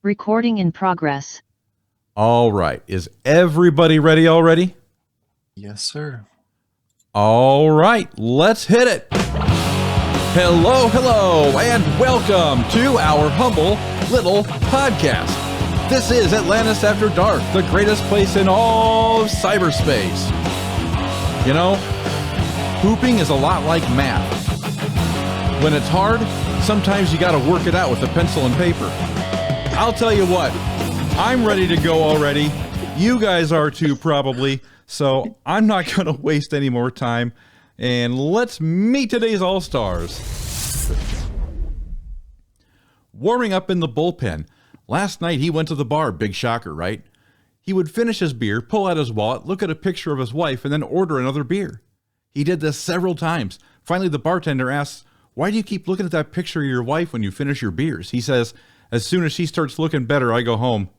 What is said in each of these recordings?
Recording in progress. All right. Is everybody ready already? Yes, sir. All right. Let's hit it. Hello, and welcome to our humble little podcast. This is Atlantis After Dark, the greatest place in all of cyberspace. You know, pooping is a lot like math. When it's hard, sometimes you got to work it out with a pencil and paper. I'll tell you what, I'm ready to go already. You guys are too, probably. So I'm not going to waste any more time. And let's meet today's All-Stars. Warming up in the bullpen. Last night he went to the bar. Big shocker, right? He would finish his beer, pull out his wallet, look at a picture of his wife, and then order another beer. He did this several times. Finally, the bartender asks, "Why do you keep looking at that picture of your wife when you finish your beers?" He says, "As soon as she starts looking better, I go home."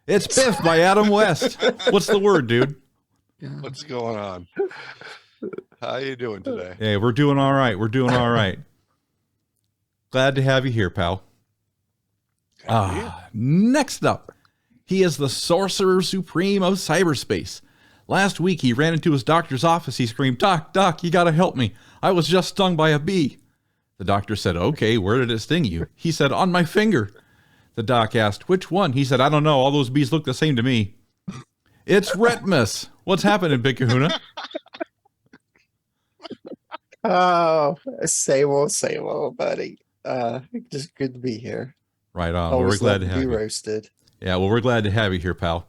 It's Biff by Adam West. What's the word, dude? What's going on? How you doing today? Hey, we're doing all right. We're doing all right. Glad to have you here, pal. Next up, he is the Sorcerer Supreme of cyberspace. Last week, he ran into his doctor's office. He screamed, Doc, you got to help me. I was just stung by a bee." The doctor said, "Okay, where did it sting you?" He said, "On my finger." The doc asked, "Which one?" He said, "I don't know. All those bees look the same to me." It's Retmus. What's happening, Big Kahuna? Oh, same old, buddy. Just good to be here. Right on. Well, Always we're glad love to have be you. roasted. Yeah, well, we're glad to have you here, pal.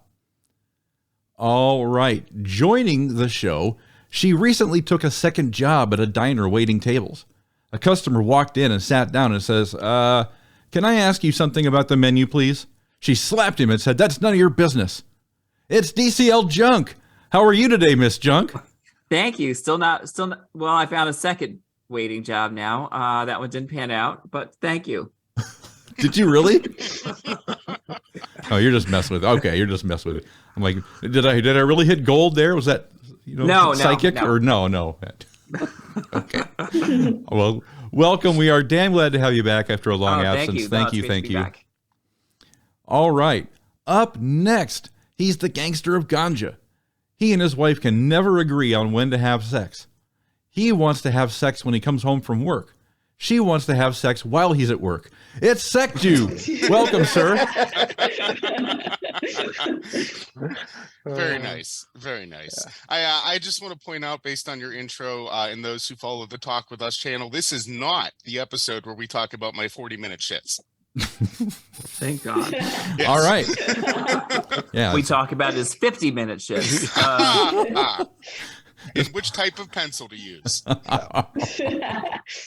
All right. Joining the show, she recently took a second job at a diner waiting tables. A customer walked in and sat down and says, "Can I ask you something about the menu, please?" She slapped him and said, "That's none of your business." It's DCL Junk. How are you today, Miss Junk? Thank you. Still not. Well, I found a second waiting job now. That one didn't pan out, but thank you. Did you really? Oh, you're just messing with it. Okay, you're just messing with it. I'm like, did I really hit gold there? Was that, psychic? No. Or no. Okay. Well, welcome. We are damn glad to have you back after a long absence. Thank you. Back. All right. Up next, he's the gangster of ganja. He and his wife can never agree on when to have sex. He wants to have sex when he comes home from work. She wants to have sex while he's at work. It's Secju. Welcome, sir. Very nice. Yeah. I just want to point out, based on your intro and those who follow the Talk With Us channel, this is not the episode where we talk about my 40-minute shits. Thank God. Yes. All right. Yeah. We talk about his 50-minute shifts. And which type of pencil to use.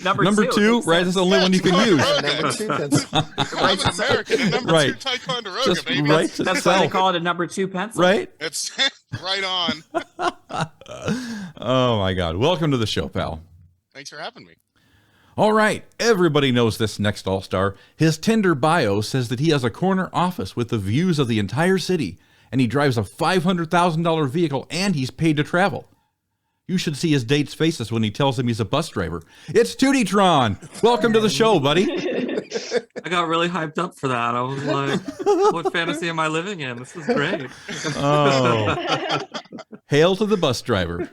Number two, right? That's the only one you can use. Number two pencil. I'm an American and number Right. two Ticonderoga, Just baby. right. That's why they call it a number two pencil. Right? It's right on. Oh, my God. Welcome to the show, pal. Thanks for having me. All right. Everybody knows this next all-star. His Tinder bio says that he has a corner office with the views of the entire city, and he drives a $500,000 vehicle, and he's paid to travel. You should see his date's faces when he tells them he's a bus driver. It's Tewty. Welcome to the show, buddy. I got really hyped up for that. I was like, what fantasy am I living in? This is great. Oh. Hail to the bus driver.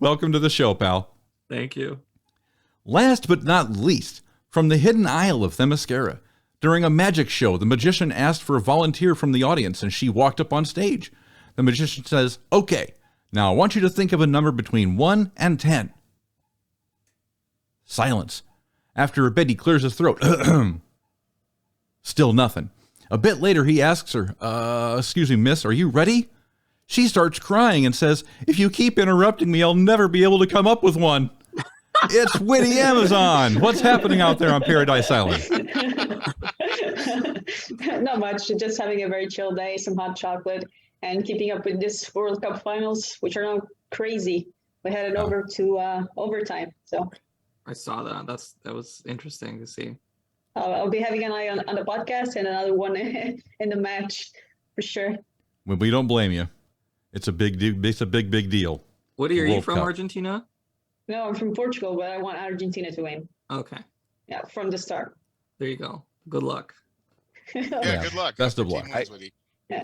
Welcome to the show, pal. Thank you. Last but not least, from the hidden isle of Themyscira, during a magic show, the magician asked for a volunteer from the audience, and she walked up on stage. The magician says, "Okay, now I want you to think of a number between 1 and 10. Silence. After a bit, he clears his throat. Still nothing. A bit later, he asks her, "Excuse me, miss, are you ready?" She starts crying and says, "If you keep interrupting me, I'll never be able to come up with one." It's Witty Amazon. What's happening out there on Paradise Island? Not much. Just having a very chill day, some hot chocolate, and keeping up with this World Cup finals, which are now crazy. We had it over to overtime. So I saw that. That was interesting to see. I'll be having an eye on the podcast and another one in the match for sure. Well, we don't blame you. It's a big deal. It's a big deal. Woody, are you World from Cup. Argentina? No, I'm from Portugal, but I want Argentina to win. Okay. Yeah, from the start. There you go. Good luck. Yeah, good luck. Best of Team luck. wins, Witty.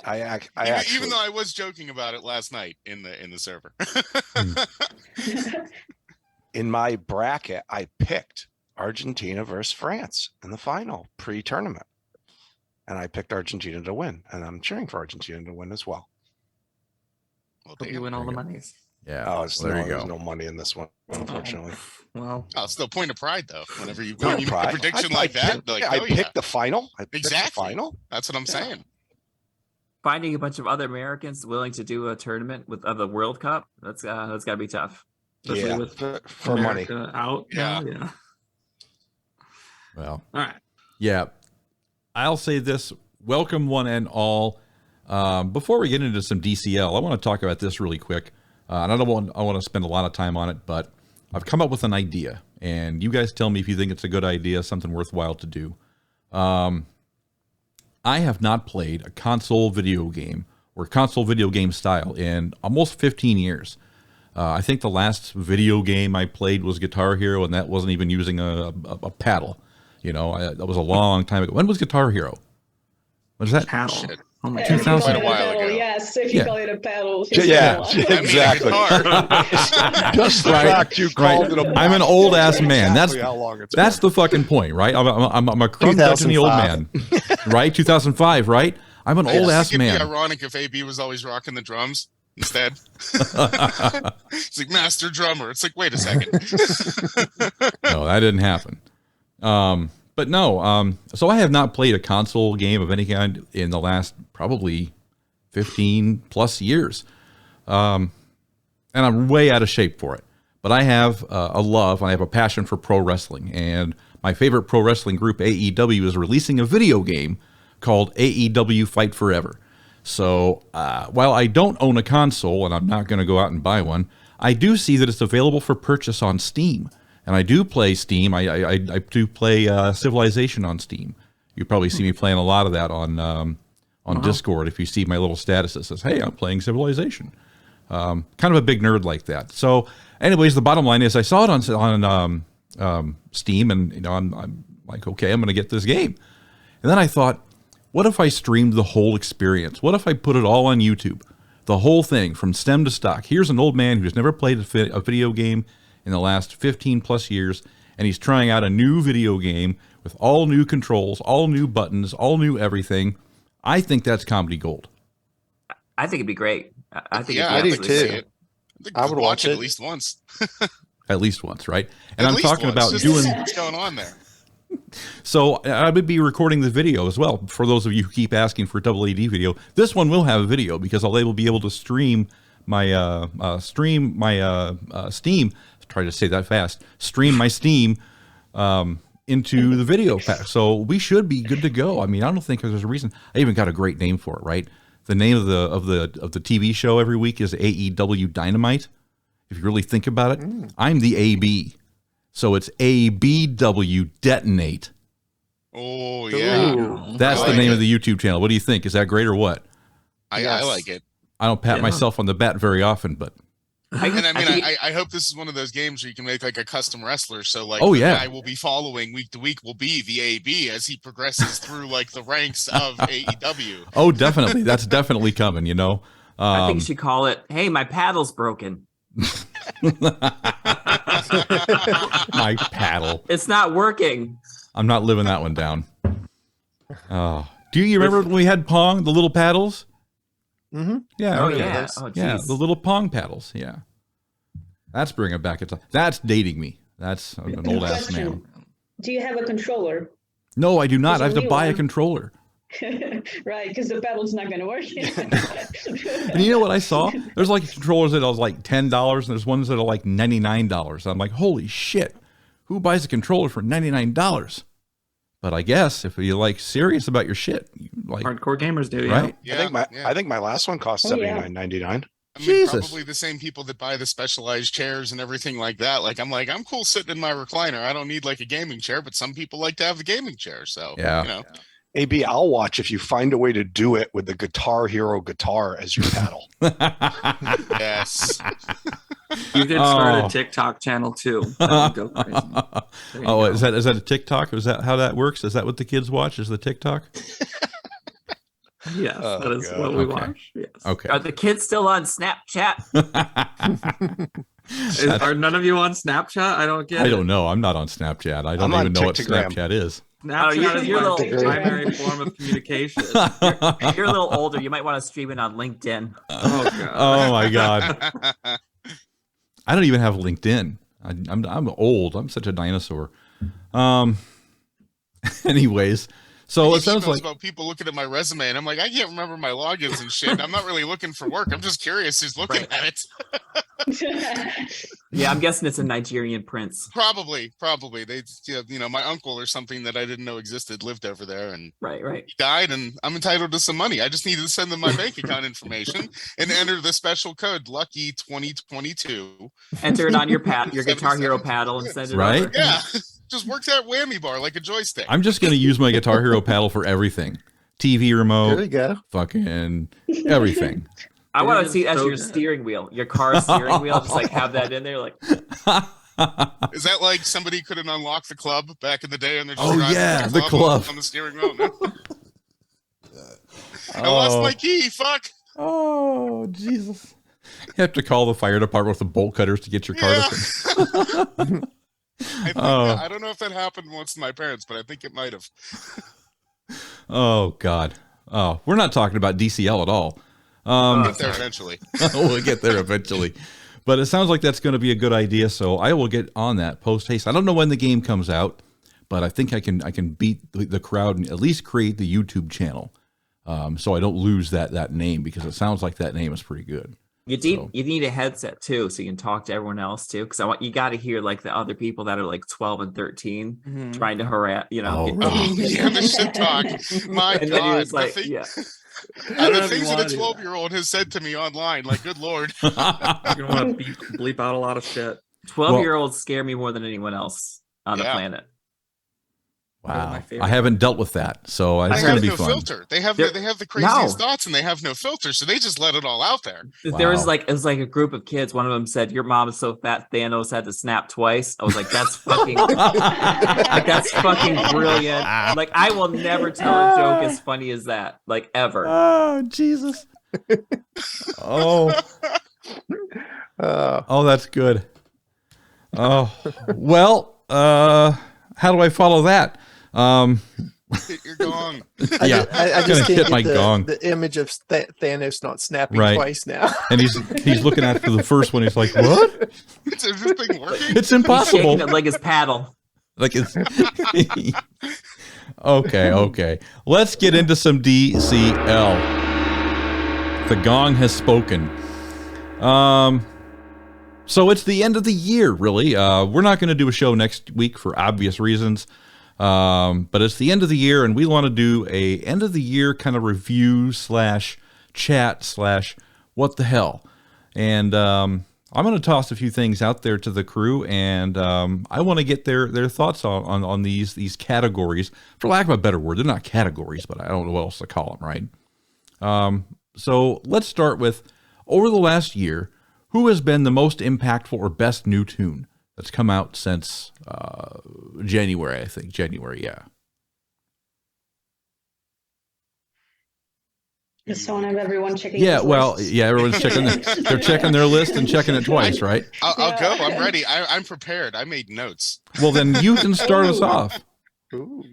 Actually, Even though I was joking about it last night in the server. in my bracket, I picked Argentina versus France in the final pre-tournament, and I picked Argentina to win, and I'm cheering for Argentina to win as well. Well, Hope you damn. win all the There you go. monies. Yeah. Oh, there you there's go. no money in this one, unfortunately. Well, Oh, still point of pride though. Whenever you Point make of pride. a prediction I like that, picked- like, I oh, yeah. picked the final. I picked Exactly. the final. That's what I'm saying. Finding a bunch of other Americans willing to do a tournament of the World Cup, that's got to be tough. especially Yeah, with for money. America out. Yeah. Now, yeah. Well, All right. yeah. I'll say this. Welcome one and all. Before we get into some DCL, I want to talk about this really quick. And I want to spend a lot of time on it, but I've come up with an idea, and you guys tell me if you think it's a good idea, something worthwhile to do. I have not played a console video game or console video game style in almost 15 years. I think the last video game I played was Guitar Hero, and that wasn't even using a paddle. You know, that was a long time ago. When was Guitar Hero? What is that? Paddle. Shit. Oh my If you God. call it 2000. a A while paddle, ago. yes. If you Yeah. call it a paddle, Yeah, it's still- I mean, a exactly. guitar. Just the Right, fact you called right. it a I'm an old ass man. That's exactly how long it's That's been. the fucking point, right? I'm a curmudgeon old man, right? 2005, right? I'm an I old just ass think it'd be man. ironic if AB was always rocking the drums instead. It's like master drummer. It's like, wait a second. No, that didn't happen. But no, so I have not played a console game of any kind in the last probably 15 plus years. And I'm way out of shape for it. But I have a love, I have a passion for pro wrestling. And my favorite pro wrestling group, AEW, is releasing a video game called AEW Fight Forever. So while I don't own a console, and I'm not going to go out and buy one, I do see that it's available for purchase on Steam. And I do play Steam. I do play Civilization on Steam. You probably see me playing a lot of that on Discord. If you see my little status that says, "Hey, I'm playing Civilization." Kind of a big nerd like that. So, anyways, the bottom line is I saw it on Steam, and you know I'm like, okay, I'm going to get this game. And then I thought, what if I streamed the whole experience? What if I put it all on YouTube? The whole thing from stem to stock. Here's an old man who's never played a video game in the last 15 plus years, and he's trying out a new video game with all new controls, all new buttons, all new everything. I think that's comedy gold. I think it'd be great. I think Yeah, it'd be I do I'd like to too. see it. I think I we'd would watch watch it it. at least once. At least once, right? And At I'm least talking once, about just to doing... see what's going on there. So I would be recording the video as well. For those of you who keep asking for AAD video, this one will have a video because I'll be able to stream my Steam. Try to say that fast. Stream my Steam into the video pack. So we should be good to go. I mean, I don't think there's a reason. I even got a great name for it, right? The name of the TV show every week is AEW Dynamite. If you really think about it, I'm the AB. So it's ABW Detonate. Oh yeah, Ooh. That's I the like name it. of the YouTube channel. What do you think? Is that great or what? I Yes. like it. I don't pat Yeah. myself on the back very often, but And I mean, think I hope this is one of those games where you can make like a custom wrestler. So like, Oh, the yeah. guy we'll be following week to week will be the AB as he progresses through like the ranks of AEW. oh, definitely. That's definitely coming, you know. I think you should call it, "Hey, my paddle's broken. My paddle. It's not working." I'm not living that one down. Oh, do you remember when we had Pong, the little paddles? Mm-hmm. Yeah. Oh okay. yeah. those. Oh Yeah, jeez. the little Pong paddles. Yeah. That's bringing it back. That's dating me. That's an old ass man. Question. Do you have a controller? No, I do not. I have There's a to new buy a one. controller. Right, because the paddle's not going to work. And you know what I saw? There's like controllers that are like $10, and there's ones that are like $99. I'm like, holy shit! Who buys a controller for $99? But I guess if you're like serious about your shit, you like Hardcore gamers do, yeah. right? Yeah, I think my last one cost Oh, yeah. $79.99. I mean, Jesus. probably the same people that buy the specialized chairs and everything like that. Like, I'm cool sitting in my recliner. I don't need like a gaming chair, but some people like to have the gaming chair. So, Yeah. you know, AB, I'll watch if you find a way to do it with the Guitar Hero guitar as your paddle. yes. You could start Oh. a TikTok channel too. That would go crazy. There you Oh, go. is that a TikTok? Is that how that works? Is that what the kids watch? Is the TikTok? Yes, Oh, that is God. what we Okay. watch. Yes. Okay. Are the kids still on Snapchat? Are none of you on Snapchat? I don't get I it. don't know. I'm not on Snapchat. I don't I'm on even know what Tiktogram. Snapchat is. Snapchat is you're my little- primary form of communication. You're a little older. You might want to stream it on LinkedIn. Oh god. Oh my god. I don't even have LinkedIn. I'm old. I'm such a dinosaur. Anyways, so it sounds like about people looking at my resume, and I'm like, I can't remember my logins and shit. I'm not really looking for work. I'm just curious who's looking Right. at it. Yeah, I'm guessing it's a Nigerian prince. Probably. They, my uncle or something that I didn't know existed lived over there, and Right. he died, and I'm entitled to some money. I just needed to send them my bank account information and enter the special code Lucky 2022. Enter it on your Guitar Hero paddle and send it Right? over. Yeah, just works that whammy bar like a joystick. I'm just going to use my Guitar Hero paddle for everything. TV There you remote, go. fucking everything. I want to Dude, see it as so your good. steering wheel, your car steering wheel. Just like have that in there, like Is that like somebody couldn't unlock the club back in the day and they're just Oh, driving yeah, with the club. on the steering wheel? I lost my key. Fuck. Oh, Jesus. You have to call the fire department with the bolt cutters to get your car Yeah. to I don't know if that happened once to my parents, but I think it might have. Oh, God. Oh, we're not talking about DCL at all. We'll get there eventually. We'll get there eventually. But it sounds like that's going to be a good idea, so I will get on that post haste. I don't know when the game comes out, but I think I can beat the crowd and at least create the YouTube channel, so I don't lose that name, because it sounds like that name is pretty good. you need a headset too, so you can talk to everyone else too. Because you got to hear like the other people that are like 12 and 13 trying to harass, Oh, get- right. Oh, yeah, the shit talk. My and then he God. was like, yeah. The things that a 12-year-old has said to me online, like, good Lord. You're gonna want to bleep out a lot of shit. 12-year-olds scare me more than anyone else on the Yeah. planet. Wow. my favorite. I haven't dealt with that, so it's They going have to be no fun. filter. They have There- the craziest No. thoughts, and they have no filter, so they just let it all out there. There was Wow. it was like a group of kids. One of them said, "Your mom is so fat, Thanos had to snap twice." I was like, "That's fucking, like, that's fucking brilliant." Like, I will never tell a joke as funny as that, like ever. Oh, Jesus. Oh, Uh, oh, that's good. Oh, well, how do I follow that? Hit your gong. Yeah, I gonna just hit can't my get gong. the image of Thanos not snapping Right. twice now. And he's looking at the first one. He's like, "What? Is this thing working? It's He's impossible." shaking it like his paddle. Like it's okay. Let's get into some DCL. The gong has spoken. So it's the end of the year, really. We're not going to do a show next week for obvious reasons. But it's the end of the year, and we want to do a end of the year kind of review / chat / what the hell. And I'm going to toss a few things out there to the crew, and I want to get their thoughts on these categories. For lack of a better word, they're not categories, but I don't know what else to call them, right? So let's start with, over the last year, who has been the most impactful or best new tune that's come out since January, I think. January, yeah. Just don't have everyone checking. Yeah, his well, lists. yeah, everyone's checking. They're checking their list and checking it twice, right? I'll go. I'm ready. I'm prepared. I made notes. Well, then you can start us Ooh. off. Ooh.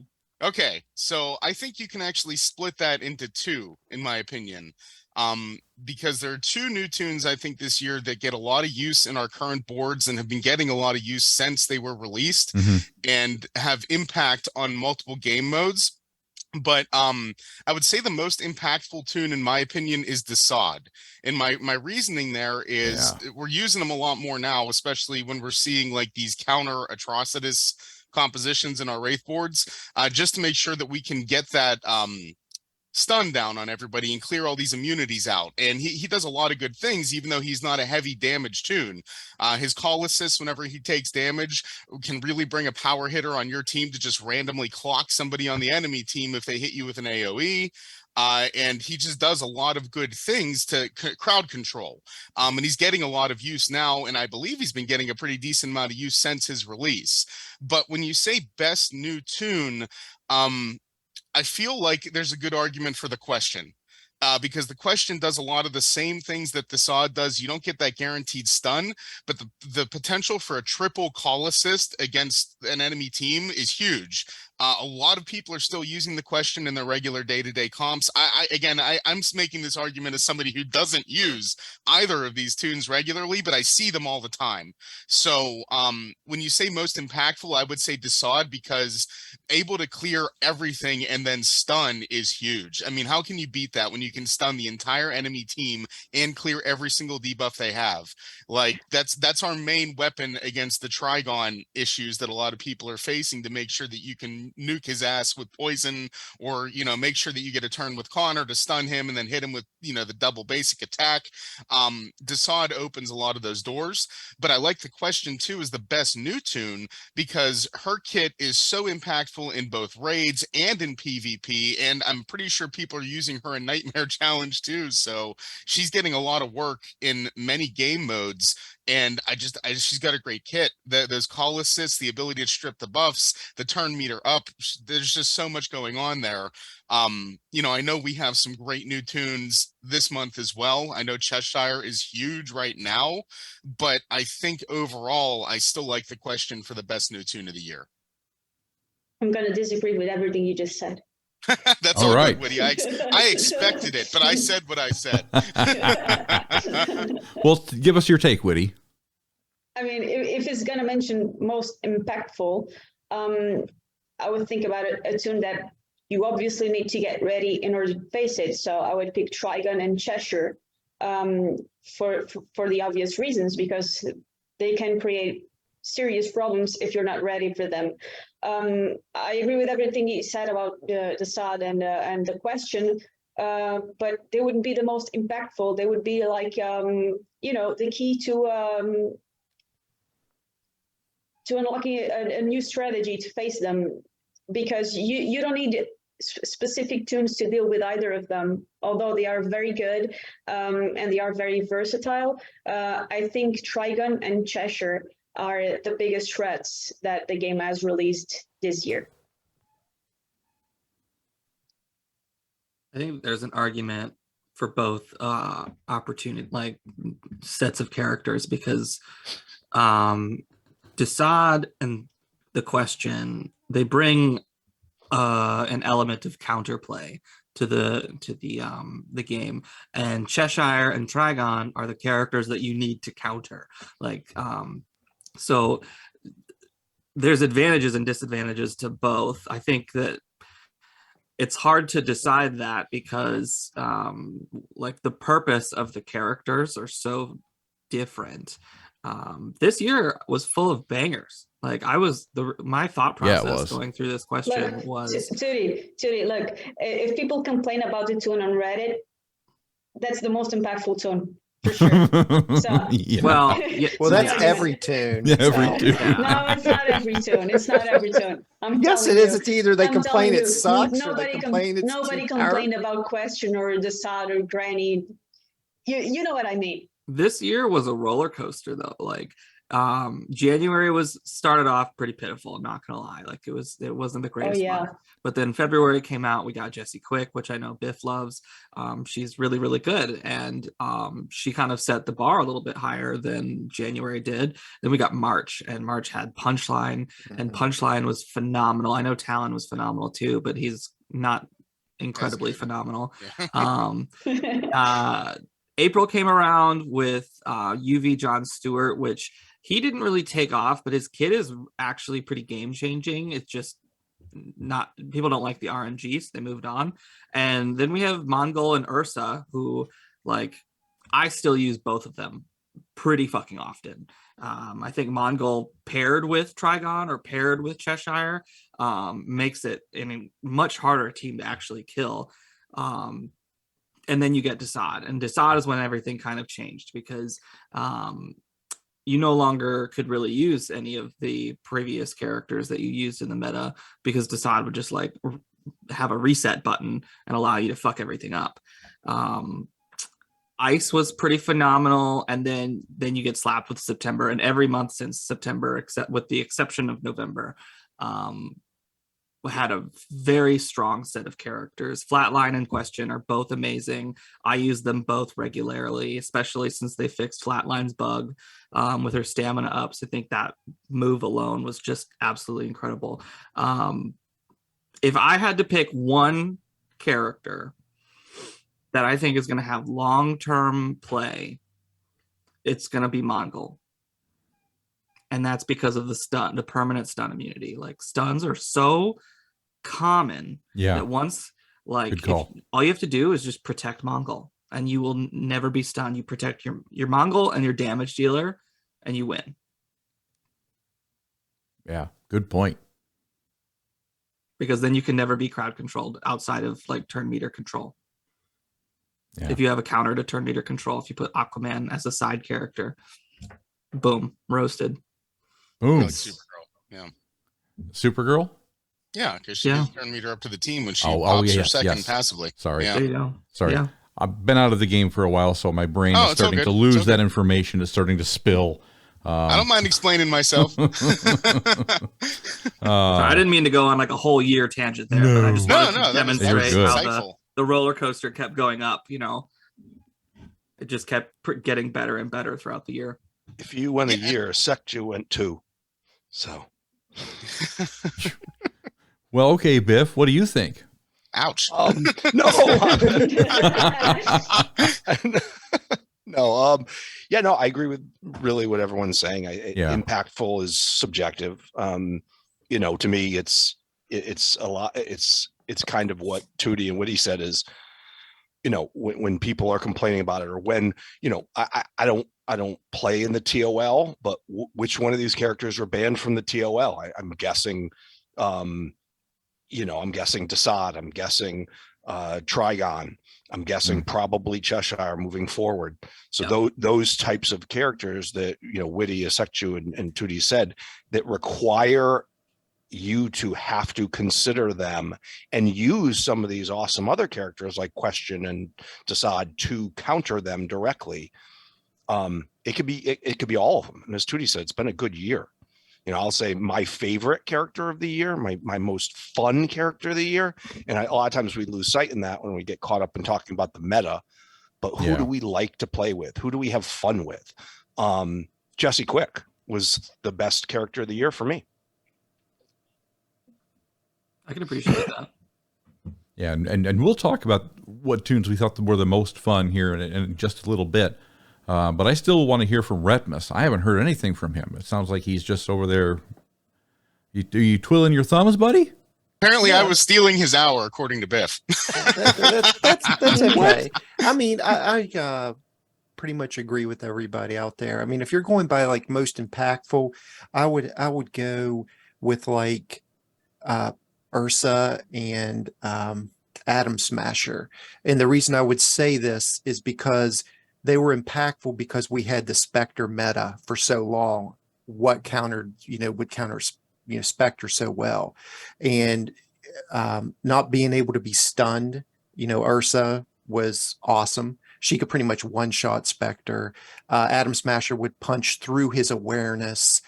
Okay, so I think you can actually split that into two, in my opinion, because there are two new tunes I think this year that get a lot of use in our current boards and have been getting a lot of use since they were released Mhm. and have impact on multiple game modes. But I would say the most impactful tune, in my opinion, is the Sod. And my reasoning there is we're using them a lot more now, especially when we're seeing like these counter atrocitus compositions in our Wraith boards, just to make sure that we can get that stun down on everybody and clear all these immunities out. And he does a lot of good things, even though he's not a heavy damage toon. His call assist whenever he takes damage can really bring a power hitter on your team to just randomly clock somebody on the enemy team if they hit you with an AoE. And he just does a lot of good things to crowd control. And he's getting a lot of use now, and I believe he's been getting a pretty decent amount of use since his release. But when you say best new toon, I feel like there's a good argument for the question. Because the question does a lot of the same things that the SOD does. You don't get that guaranteed stun, but the potential for a triple call assist against an enemy team is huge. A lot of people are still using the question in their regular day-to-day comps. I'm making this argument as somebody who doesn't use either of these toons regularly, but I see them all the time. So when you say most impactful, I would say DCL, because able to clear everything and then stun is huge. I mean, how can you beat that when you can stun the entire enemy team and clear every single debuff they have? Like, that's our main weapon against the Trigon issues that a lot of people are facing, to make sure that you can nuke his ass with poison, or make sure that you get a turn with Connor to stun him and then hit him with the double basic attack. DCL opens a lot of those doors. But I like the question too, is the best new toon, because her kit is so impactful in both raids and in PvP, and I'm pretty sure people are using her in Nightmare Challenge too, so she's getting a lot of work in many game modes. And she's got a great kit. Those call assists, the ability to strip the buffs, the turn meter up. There's just so much going on there. I know we have some great new toons this month as well. I know Cheshire is huge right now, but I think overall, I still like the question for the best new toon of the year. I'm going to disagree with everything you just said. That's all right, good, Witty. I expected it, but I said what I said. Well, give us your take, Witty. I mean, if it's going to mention most impactful, I would think about a toon that you obviously need to get ready in order to face it. So I would pick Trigon and Cheshire for the obvious reasons, because they can create serious problems if you're not ready for them. I agree with everything you said about the SOD and the question, but they wouldn't be the most impactful. They would be like, the key to unlocking a new strategy to face them, because you don't need specific toons to deal with either of them, although they are very good and they are very versatile. I think Trigon and Cheshire are the biggest threats that the game has released this year. I think there's an argument for both opportunity, like sets of characters, because DCL and the question, they bring an element of counterplay to the game, and Cheshire and Trigon are the characters that you need to counter. So there's advantages and disadvantages to both. I think that it's hard to decide that, because the purpose of the characters are so different. This year was full of bangers. My thought process going through this question was Tewty, look, if people complain about the toon on Reddit, that's the most impactful toon. For sure. So, well, that's every toon. Yeah, every toon. No, it's not every toon. It's not every toon. Yes, it is. It's either they complain it sucks, or they complain it's nobody complained about question or the SOD or Granny. You know what I mean. This year was a roller coaster, though. January started off pretty pitiful, I'm not gonna lie. It wasn't the greatest month. But then February came out, we got Jessie Quick, which I know Biff loves. She's really, really good, and she kind of set the bar a little bit higher than January did. Then we got March, and March had Punchline, and Punchline was phenomenal. I know Talon was phenomenal too, but he's not incredibly phenomenal. Yeah. April came around with UV John Stewart, which he didn't really take off, but his kit is actually pretty game changing. It's just not, people don't like the RNG, so they moved on. And then we have Mongol and Ursa, who I still use both of them pretty fucking often. I think Mongol paired with Trigon or paired with Cheshire makes it a much harder team to actually kill. And then you get Desaad, and Desaad is when everything kind of changed, because you no longer could really use any of the previous characters that you used in the meta, because Desaad would just like have a reset button and allow you to fuck everything up. Ice was pretty phenomenal, and then you get slapped with September, and every month since September, except with the exception of November, had a very strong set of characters. Flatline and Question are both amazing. I use them both regularly, especially since they fixed Flatline's bug with her stamina ups. I think that move alone was just absolutely incredible. If I had to pick one character that I think is going to have long-term play, it's going to be Mongol. And that's because of the permanent stun immunity. Like, stuns are so common that once, like, all you have to do is just protect Mongol, and you will never be stunned. You protect your Mongol and your damage dealer, and you win. Yeah, good point. Because then you can never be crowd controlled outside of like turn meter control. Yeah. If you have a counter to turn meter control, if you put Aquaman as a side character, boom, roasted. Boom. Like Supergirl. Yeah. Supergirl? Yeah, because she can turn meter up to the team when she pops her second passively. Sorry. There you go. Sorry. Yeah. I've been out of the game for a while, so my brain is starting to lose that information. It's starting to spill. I don't mind explaining myself. I didn't mean to go on like a whole year tangent there, but I just wanted to demonstrate how the roller coaster kept going up. You know, it just kept getting better and better throughout the year. If you went a year, Sectu went 2. So. Well, okay, Biff, what do you think? Ouch. No. No. Yeah, no, I agree with really what everyone's saying. Impactful is subjective. You know, to me, it's a lot. It's kind of what Tewty and Witty said is, you know, when people are complaining about it, or when, you know, I don't play in the TOL, but which one of these characters were banned from the TOL? I'm guessing, you know, I'm guessing Desaad, I'm guessing Trigon, I'm guessing probably Cheshire moving forward. So those types of characters that, you know, Witty, Sectu, and Tewty said, that require you to have to consider them and use some of these awesome other characters like Question and Desaad to counter them directly. It could be all of them. And as Tewty said, it's been a good year. You know, I'll say my favorite character of the year, my most fun character of the year. And a lot of times we lose sight in that when we get caught up in talking about the meta, but who do we like to play with? Who do we have fun with? Jesse Quick was the best character of the year for me. I can appreciate that. Yeah, and we'll talk about what tunes we thought were the most fun here in just a little bit. But I still want to hear from Retmus. I haven't heard anything from him. It sounds like he's just over there. Are you twiddling your thumbs, buddy? Apparently, I was stealing his hour, according to Biff. That's okay. I mean, I pretty much agree with everybody out there. I mean, if you're going by like most impactful, I would go with like Ursa and Atom Smasher. And the reason I would say this is because they were impactful because we had the Spectre meta for so long. What countered, would counter, Spectre so well, and not being able to be stunned. Ursa was awesome. She could pretty much one-shot Spectre. Atom Smasher would punch through his awareness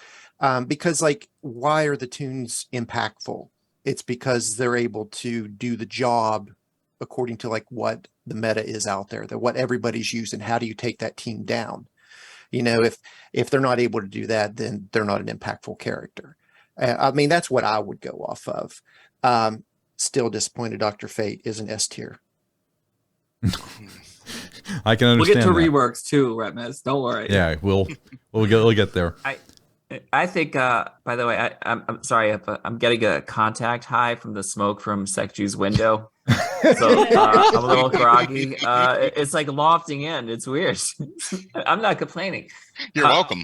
because, like, why are the tunes impactful? It's because they're able to do the job according to like what the meta is out there, that what everybody's using. How do you take that team down? If they're not able to do that, then they're not an impactful character. I mean, that's what I would go off of. Still disappointed Dr. Fate is an S tier. I can understand. We'll get to that. Reworks too, Retmus. Don't worry. Yeah, we'll get there. I think, by the way, I'm sorry if I'm getting a contact high from the smoke from Sectu's window. So I'm a little groggy. It's like lofting in. It's weird. I'm not complaining. You're welcome.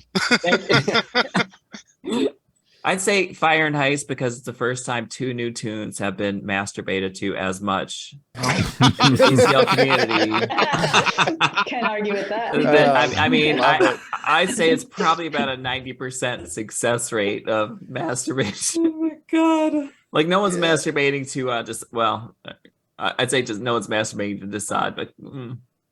I'd say Fire and Heist because it's the first time 2 new tunes have been masturbated to as much in the DCL community. Can't argue with that. I'd say it's probably about a 90% success rate of masturbation. Oh my god. Like no one's masturbating to I'd say just no one's masturbating to Decide, but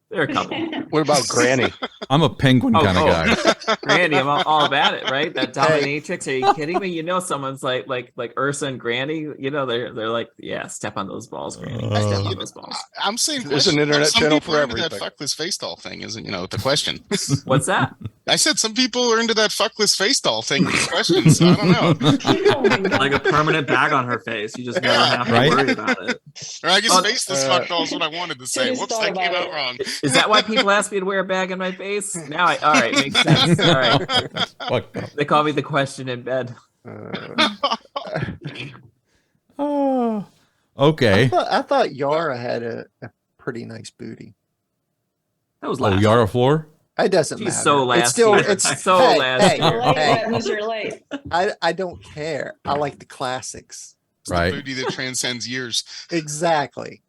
there are a couple. What about Granny? I'm a penguin kind of guy. Granny, I'm all about it, right? That dominatrix. Are you kidding me? You know, someone's like Ursa and Granny. You know, they're like, yeah, step on those balls, Granny. Step on those balls. I'm saying there's an internet channel for everything. That everything. fuckless face doll thing isn't, the question. What's that? I said some people are into that fuckless face doll thing. The question, so I don't know. Like a permanent bag on her face. You just never have to worry about it. Or I guess faceless fuck doll is what I wanted to say. Whoops, that came out wrong. Is that why people ask me to wear a bag on my face? Now all right, makes sense. All right. They call me the question in bed. Oh, okay. I thought Yara had a pretty nice booty. That was last. Yara Floor? It doesn't She's matter. so last It's still, year. it's So hey, last hey, year. I like hey, that, Mr. Late. I don't care. I like the classics. It's Right. the booty that transcends years. Exactly.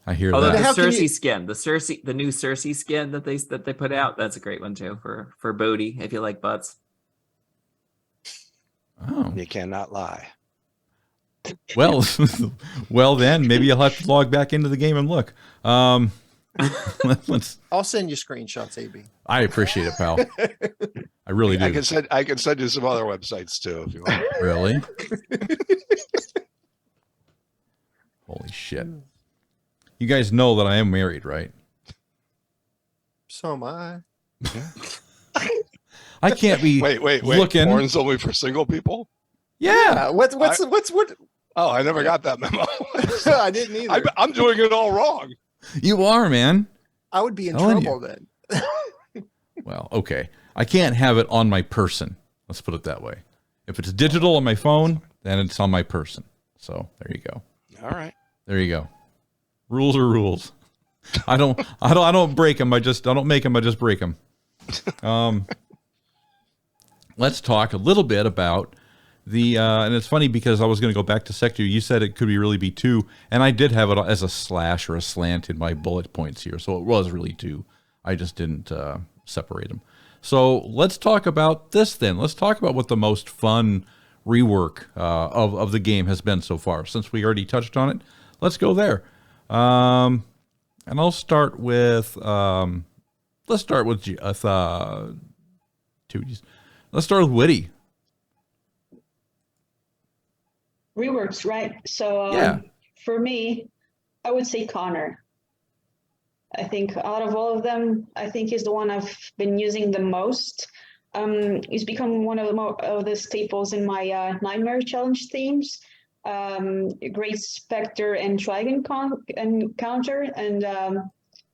I hear Although that. the How can Cersei you- skin, the new Cersei skin that they put out, that's a great one too for booty if you like butts. Oh. You cannot lie. Well, well then, maybe I'll have to log back into the game and look. Let's. I'll send you screenshots, AB. I appreciate it, pal. I really do. I can send you some other websites too if you want. Really? Holy shit. You guys know that I am married, right? So am I. I can't be Wait. looking. Porn's only for single people? Yeah. What? Oh, I never got that memo. I didn't either. I'm doing it all wrong. You are, man. I would be in Telling trouble then. Well, okay. I can't have it on my person. Let's put it that way. If it's digital on my phone, then it's on my person. So there you go. All right. There you go. Rules are rules. I don't break them. I don't make them. I just break them. Let's talk a little bit about the, and it's funny because I was going to go back to Sector. You said it could really be 2, and I did have it as a slash or a slant in my bullet points here. So it was really 2. I just didn't separate them. So let's talk about this then. Let's talk about what the most fun rework of the game has been so far. Since we already touched on it, let's go there. And I'll start with Tewty's. Let's start with Witty. Reworks, right? So Yeah. for me, I would say Connor. I think out of all of them, I think he's the one I've been using the most. He's become one of the staples in my Nightmare Challenge themes. Great Spectre and Dragon encounter, and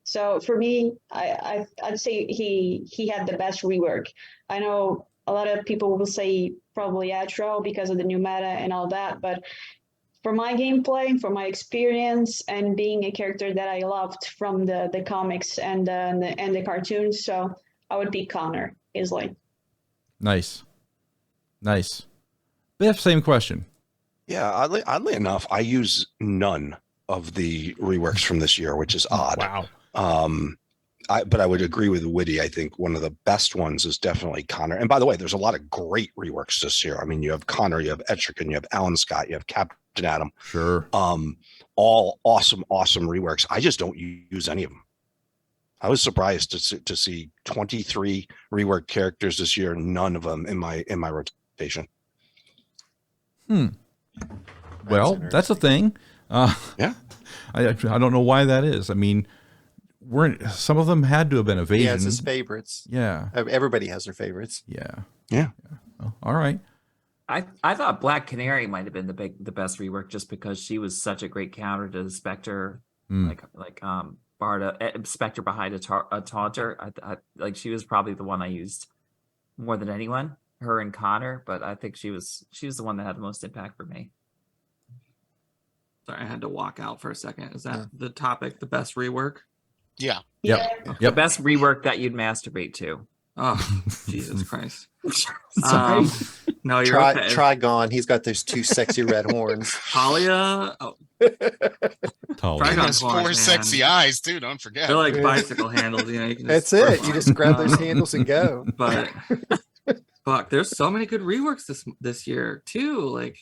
so for me, I'd say he had the best rework. I know a lot of people will say probably Atro because of the new meta and all that, but for my gameplay, for my experience, and being a character that I loved from the comics and the cartoons, so I would be Connor easily. Nice. Biff, same question. Yeah, oddly enough, I use none of the reworks from this year, which is odd. Wow. But I would agree with Witty. I think one of the best ones is definitely Connor. And by the way, there's a lot of great reworks this year. I mean, you have Connor, you have Etrigan, you have Alan Scott, you have Captain Adam. Sure. All awesome reworks. I just don't use any of them. I was surprised to see 23 reworked characters this year, none of them in my rotation. Well, that's a thing. Yeah. I don't know why that is. I mean, some of them had to have been He evasion. has his favorites. Yeah. Everybody has their favorites. Yeah. Oh, all right. I thought Black Canary might have been the best rework just because she was such a great counter to the Spectre, like Barda, Spectre behind a taunter. I like she was probably the one I used more than anyone. Her and Connor, but I think she was the one that had the most impact for me. Sorry, I had to walk out for a second. Is that the topic? The best rework? Yeah. Yep. The best rework that you'd masturbate to. Oh, Jesus Christ. Sorry. No, you're okay. Trigon. He's got those two sexy red horns. Talia. Oh, Talia. And those four sexy eyes too. Don't forget. They're like bicycle handles. You know, you can That's just it. You just grab those handles and go. But fuck, there's so many good reworks this year too. Like,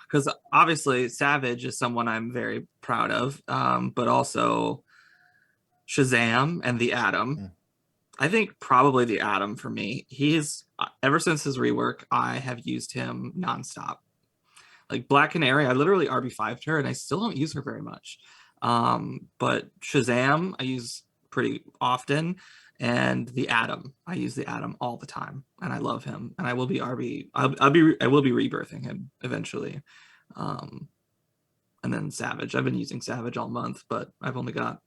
because obviously Savage is someone I'm very proud of, but also Shazam and the Atom. I think probably the Atom for me. He's ever since his rework, I have used him nonstop. Like Black Canary, I literally RB5'd her and I still don't use her very much. But Shazam, I use pretty often. And the Atom, I use the Atom all the time, and I love him. And I will be I will be rebirthing him eventually. And then Savage, I've been using Savage all month, but I've only got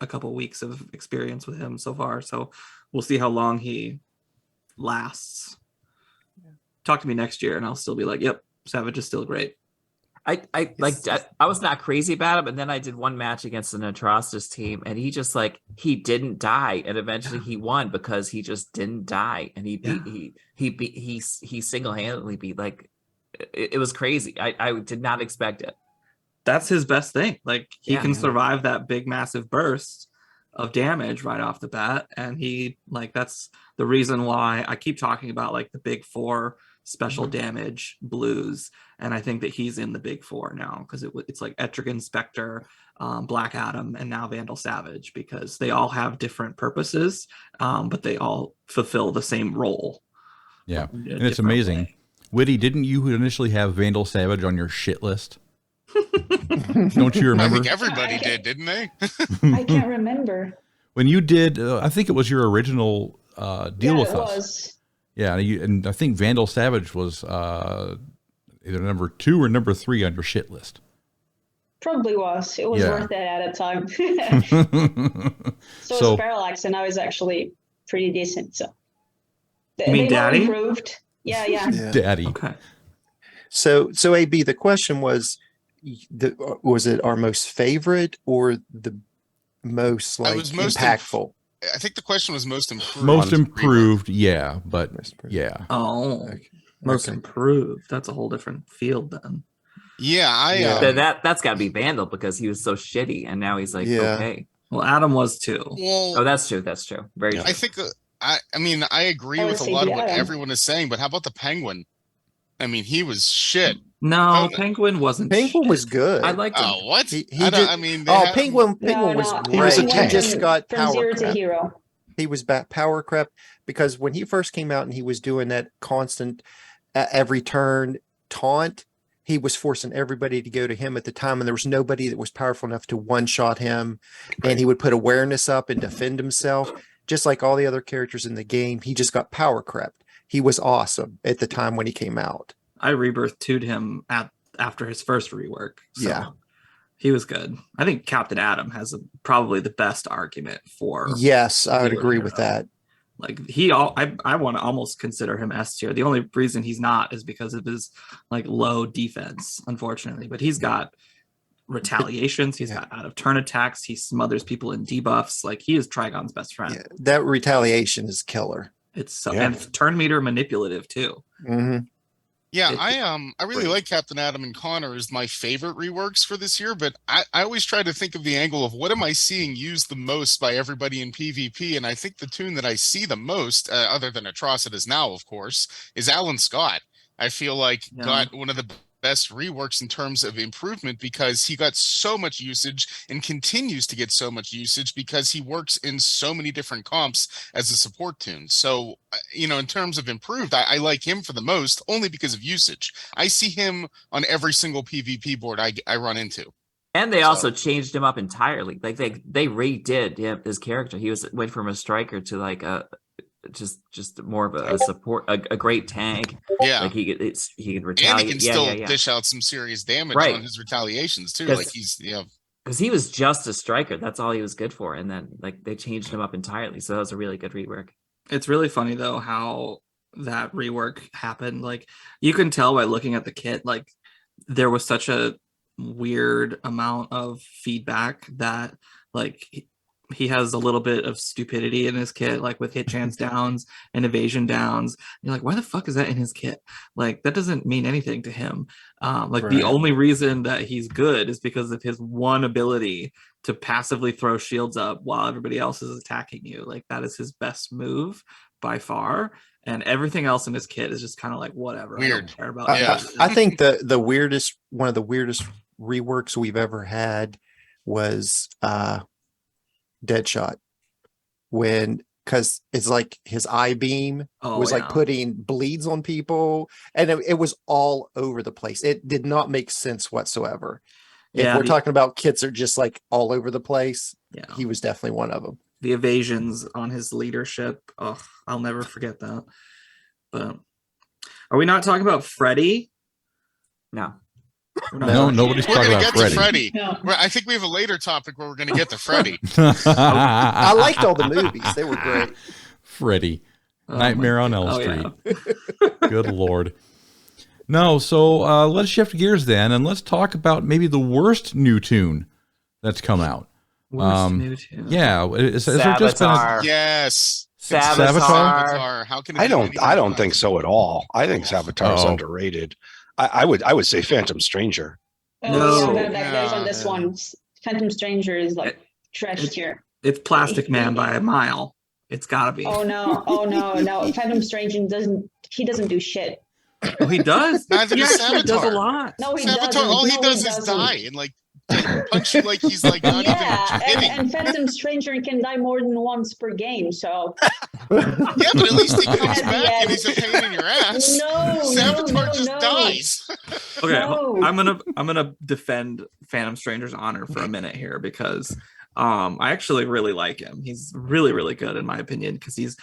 a couple weeks of experience with him so far, so we'll see how long he lasts. Talk to me next year and I'll still be like, yep, Savage is still great. I was not crazy about him, and then I did one match against an Atrocitus team, and he just he didn't die, and eventually he won because he just didn't die, and he single-handedly beat, like, it was crazy. I did not expect it. That's his best thing. Like, he can survive that big massive burst of damage right off the bat, and he, like, that's the reason why I keep talking about, like, the big four special damage blues, and I think that he's in the big four now, because it's like Etrigan, Spectre, Black Adam, and now Vandal Savage, because they all have different purposes, but they all fulfill the same role. Yeah, and it's amazing. Way. Witty, didn't you initially have Vandal Savage on your shit list? Don't you remember? I think everybody did, didn't they? I can't remember. When you did, I think it was your original deal with us. Was. Yeah, and I think Vandal Savage was either number 2 or number 3 on your shit list. Probably was. It was worth it at a time. So was Parallax, and I was actually pretty decent. So you mean Daddy? Improved. Yeah. Daddy. Okay. So AB, the question was it our most favorite or the most impactful? I think the question was most improved. Most improved, yeah, but yeah. Oh, okay. Most improved. That's a whole different field then. Yeah, that's got to be Vandal, because he was so shitty, and now he's like, okay. Well, Adam was too. Well, that's true. Very true. I think I agree with a lot of what everyone is saying, but how about the Penguin? I mean, he was shit. No, Penguin wasn't. Penguin was good. I liked him. Oh, what? Penguin was great. He was a tank. He just got from power zero crap. to hero. He was back power crap, because when he first came out and he was doing that constant every turn taunt, he was forcing everybody to go to him at the time, and there was nobody that was powerful enough to one-shot him, and he would put awareness up and defend himself, just like all the other characters in the game. He just got power crept. He was awesome at the time when he came out. I rebirth 2'd him after his first rework. So yeah. He was good. I think Captain Atom has probably the best argument for. Yes, I would agree with that. Like I want to almost consider him S tier. The only reason he's not is because of his like low defense, unfortunately. But he's got retaliations. He's got out of turn attacks. He smothers people in debuffs. Like, he is Trigon's best friend. Yeah, that retaliation is killer. It's so, and it's turn meter manipulative too. Mm-hmm. Yeah, I really like Captain Atom and Connor as my favorite reworks for this year, but I always try to think of the angle of what am I seeing used the most by everybody in PvP, and I think the tune that I see the most, other than Atrocitus now, of course, is Alan Scott. I feel like got one of the best reworks in terms of improvement, because he got so much usage and continues to get so much usage because he works in so many different comps as a support tune. So, in terms of improved, I like him for the most, only because of usage. I see him on every single PvP board I run into. And they also changed him up entirely. Like, they redid his character. He went from a striker to like a just more of a support, a great tank. Yeah, like he could retaliate. And he can still dish out some serious damage on his retaliations too. Like, he's because he was just a striker. That's all he was good for. And then like they changed him up entirely. So that was a really good rework. It's really funny though how that rework happened. Like, you can tell by looking at the kit, like there was such a weird amount of feedback that like he has a little bit of stupidity in his kit, like with hit chance downs and evasion downs. You're like, why the fuck is that in his kit? Like, that doesn't mean anything to him. The only reason that he's good is because of his one ability to passively throw shields up while everybody else is attacking you. Like, that is his best move by far. And everything else in his kit is just kind of like, whatever. Weird. I don't care about I think one of the weirdest reworks we've ever had was Deadshot, because it's like his eye beam was like putting bleeds on people, and it was all over the place. It did not make sense whatsoever. If we're talking about kits are just like all over the place, he was definitely one of them. The evasions on his leadership, I'll never forget that. But are we not talking about Freddy? No. No, nobody's We're talking going to about get to Freddy. Freddy. I think we have a later topic where we're going to get to Freddy. I liked all the movies. They were great. Freddy. Nightmare on Elm Street. Good Lord. No, so let's shift gears then, and let's talk about maybe the worst new tune that's come out. Worst new tune. Yeah. Is there just been a... Yes. Savitar. How can it I be don't anything think so at all. I think Savitar is underrated. I would say Phantom Stranger. Oh, yeah, that goes on this one. Phantom Stranger is like trash tier. It's Plastic Man by a mile. It's gotta be. Oh no. Phantom Stranger doesn't do shit. Oh, he does. Neither He does actually does a Savitar. lot. No, he Savitar, doesn't. all he No, does is doesn't. die and like punch you like he's like not even hitting. And Phantom Stranger can die more than once per game, so Yeah, but at least he comes back and he's a pain in your ass. No, Savitar just dies. Okay, No. I'm gonna defend Phantom Stranger's honor for a minute here because I actually really like him. He's really, really good in my opinion because he's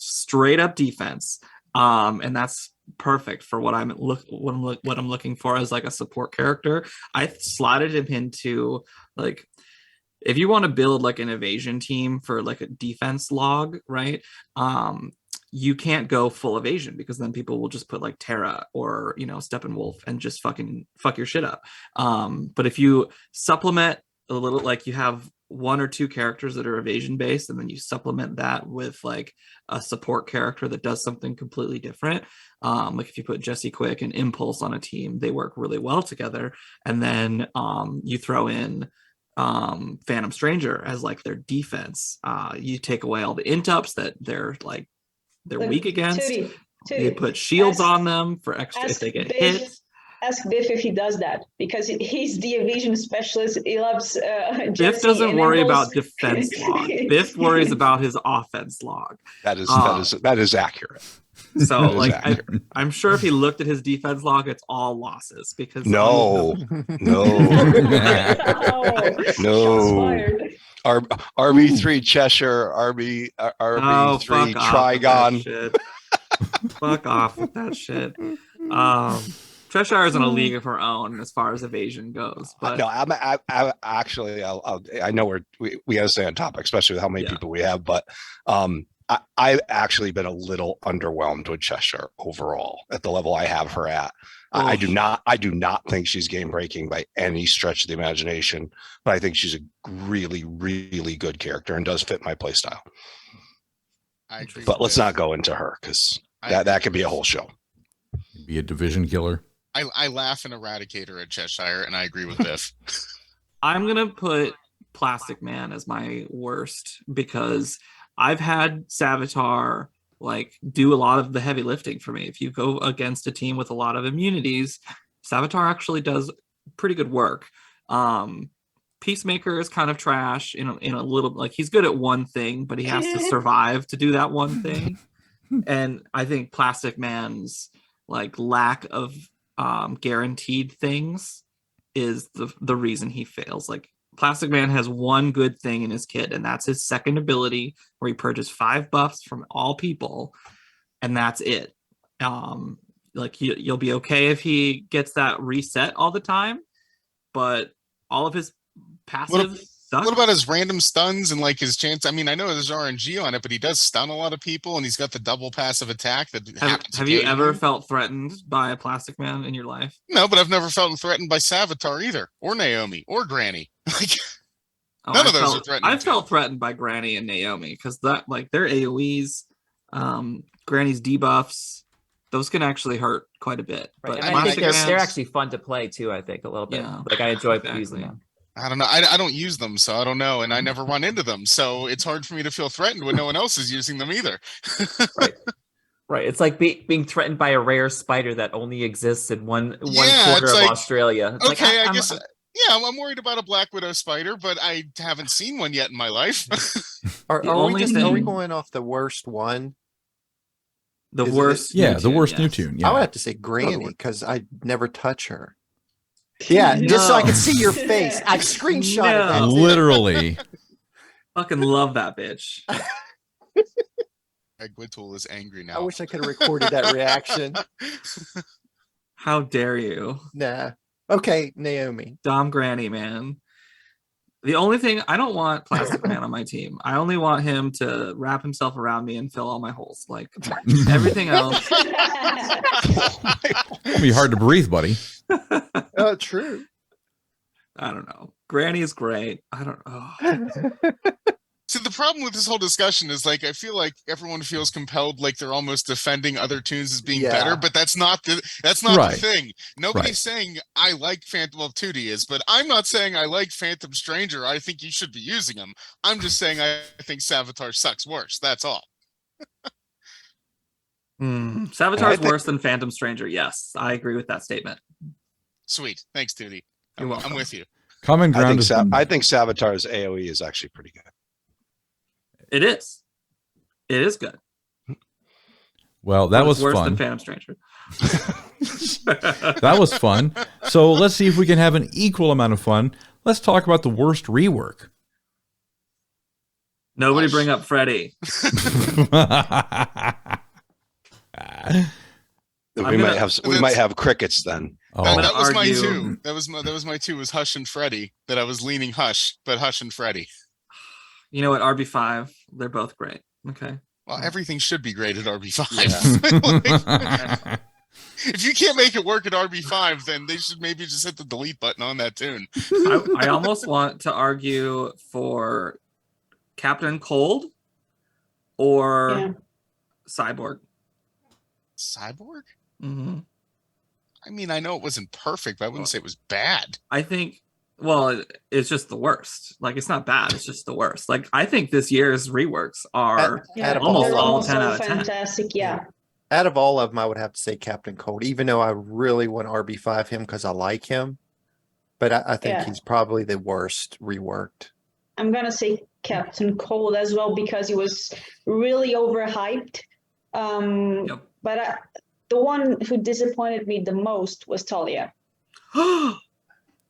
straight up defense. And that's perfect for what I'm looking for as like a support character. I slotted him into like, if you want to build like an evasion team for like a defense log, right? You can't go full evasion because then people will just put like Terra or Steppenwolf and just fucking fuck your shit up. But if you supplement a little, like you have one or two characters that are evasion based, and then you supplement that with like a support character that does something completely different. Like if you put Jesse Quick and Impulse on a team, they work really well together. And then you throw in Phantom Stranger as like their defense. You take away all the int-ups that they're weak against. Tewty, You put shields on them for extra if they get hit. Ask Biff if he does that because he's the evasion specialist. He loves Biff Jesse doesn't and worry Impulse. about defense log. Biff worries about his offense log. That is accurate. So That is like accurate. I'm sure if he looked at his defense log, it's all losses because No. RB3 Cheshire, RB3 Trigon. Fuck off with that shit. Cheshire is in a league of her own as far as evasion goes. But No, I actually, I know we got to stay on topic, especially with how many people we have. But I've actually been a little underwhelmed with Cheshire overall at the level I have her at. I do not think she's game breaking by any stretch of the imagination, but I think she's a really, really good character and does fit my play style. But let's not go into her because that could be a whole show. Be a division killer. I laugh and eradicate her at Cheshire, and I agree with Biff. I'm gonna put Plastic Man as my worst because I've had Savitar like do a lot of the heavy lifting for me. If you go against a team with a lot of immunities, Savitar actually does pretty good work. Peacemaker is kind of trash in a little, like he's good at one thing, but he has to survive to do that one thing. And I think Plastic Man's like lack of guaranteed things is the reason he fails. Like Plastic Man has one good thing in his kit, and that's his second ability where he purges 5 buffs from all people, and that's it. Like you'll be okay if he gets that reset all the time, but all of his passive suck. What about his random stuns and like his chance? I mean, I know there's RNG on it, but he does stun a lot of people, and he's got the double passive attack that happens. Have you ever felt threatened by a Plastic Man in your life? No, but I've never felt threatened by Savitar either, or Naomi, or Granny. None of those are threatening. I felt threatened by Granny and Naomi because that like their AoEs, Granny's debuffs, those can actually hurt quite a bit. Right. But And I think they're actually fun to play too. I think a little bit. Yeah, like I enjoy exactly. using them. I don't know. I don't use them, so I don't know, and I never run into them, so it's hard for me to feel threatened when no one else is using them either. Right. Right. It's like being threatened by a rare spider that only exists in one corner of Australia. It's okay, I guess. Yeah, I'm worried about a black widow spider, but I haven't seen one yet in my life. Are we going off the worst one? The worst? The worst new tune. Yeah. I would have to say Granny because I never touch her. Yeah, just so I can see your face. I screenshotted that. Literally. Fucking love that bitch. Gwittool is angry now. I wish I could have recorded that reaction. How dare you? Nah. Okay, Naomi. Dom Granny, man. The only thing, I don't want Plastic Man on my team. I only want him to wrap himself around me and fill all my holes. Like everything else. It'll be hard to breathe, buddy. Oh, true. I don't know. Granny is great. I don't know. See, the problem with this whole discussion is like I feel like everyone feels compelled, like they're almost defending other tunes as being better, but that's not the thing. Nobody's saying I like Phantom. Well, Tewty is, but I'm not saying I like Phantom Stranger. I think you should be using him. I'm just saying I think Savitar sucks worse. That's all. Savitar is worse than Phantom Stranger. Yes, I agree with that statement. Sweet, thanks, Tewty. You're welcome. I'm with you. Common ground. I think Savitar's AOE is actually pretty good. It is. It is good. Well, that was worse fun. Than Phantom Stranger. That was fun. So let's see if we can have an equal amount of fun. Let's talk about the worst rework. Nobody bring up Freddy. We might have crickets then. That was my two. That was my two. Was Hush and Freddy. That I was leaning Hush, but Hush and Freddy. You know what? RB5, they're both great. Okay. Well, everything should be great at RB5. Yeah. If you can't make it work at RB5, then they should maybe just hit the delete button on that tune. I almost want to argue for Captain Cold or Cyborg. Cyborg? Mm-hmm. I mean, I know it wasn't perfect, but I wouldn't say it was bad. I think, well, it's just the worst. Like, it's not bad. It's just the worst. Like, I think this year's reworks are almost all 10 out of 10. Fantastic, yeah. Out of all of them, I would have to say Captain Cold, even though I really want RB5 him because I like him. But I think he's probably the worst reworked. I'm going to say Captain Cold as well because he was really overhyped. But the one who disappointed me the most was Talia.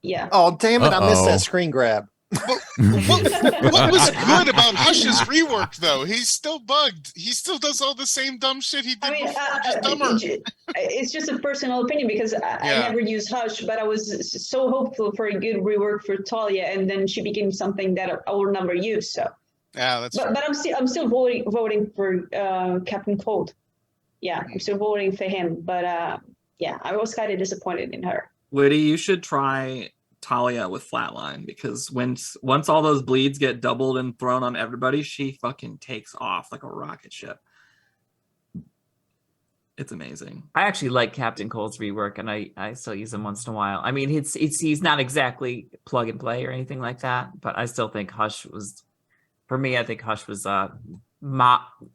Yeah. Oh, damn it. I missed that screen grab. What was good about Hush's rework, though? He's still bugged. He still does all the same dumb shit he did before, just dumber. It's just a personal opinion because I never used Hush, but I was so hopeful for a good rework for Talia, and then she became something that I will never use. So, yeah, that's. But I'm still voting for Captain Cold. Yeah, I'm still voting for him. But I was kind of disappointed in her. Witty, you should try Talia with Flatline because once all those bleeds get doubled and thrown on everybody, she fucking takes off like a rocket ship. It's amazing. I actually like Captain Cold's rework, and I still use him once in a while. I mean, he's not exactly plug and play or anything like that, but I still think Hush was, for me, I think Hush was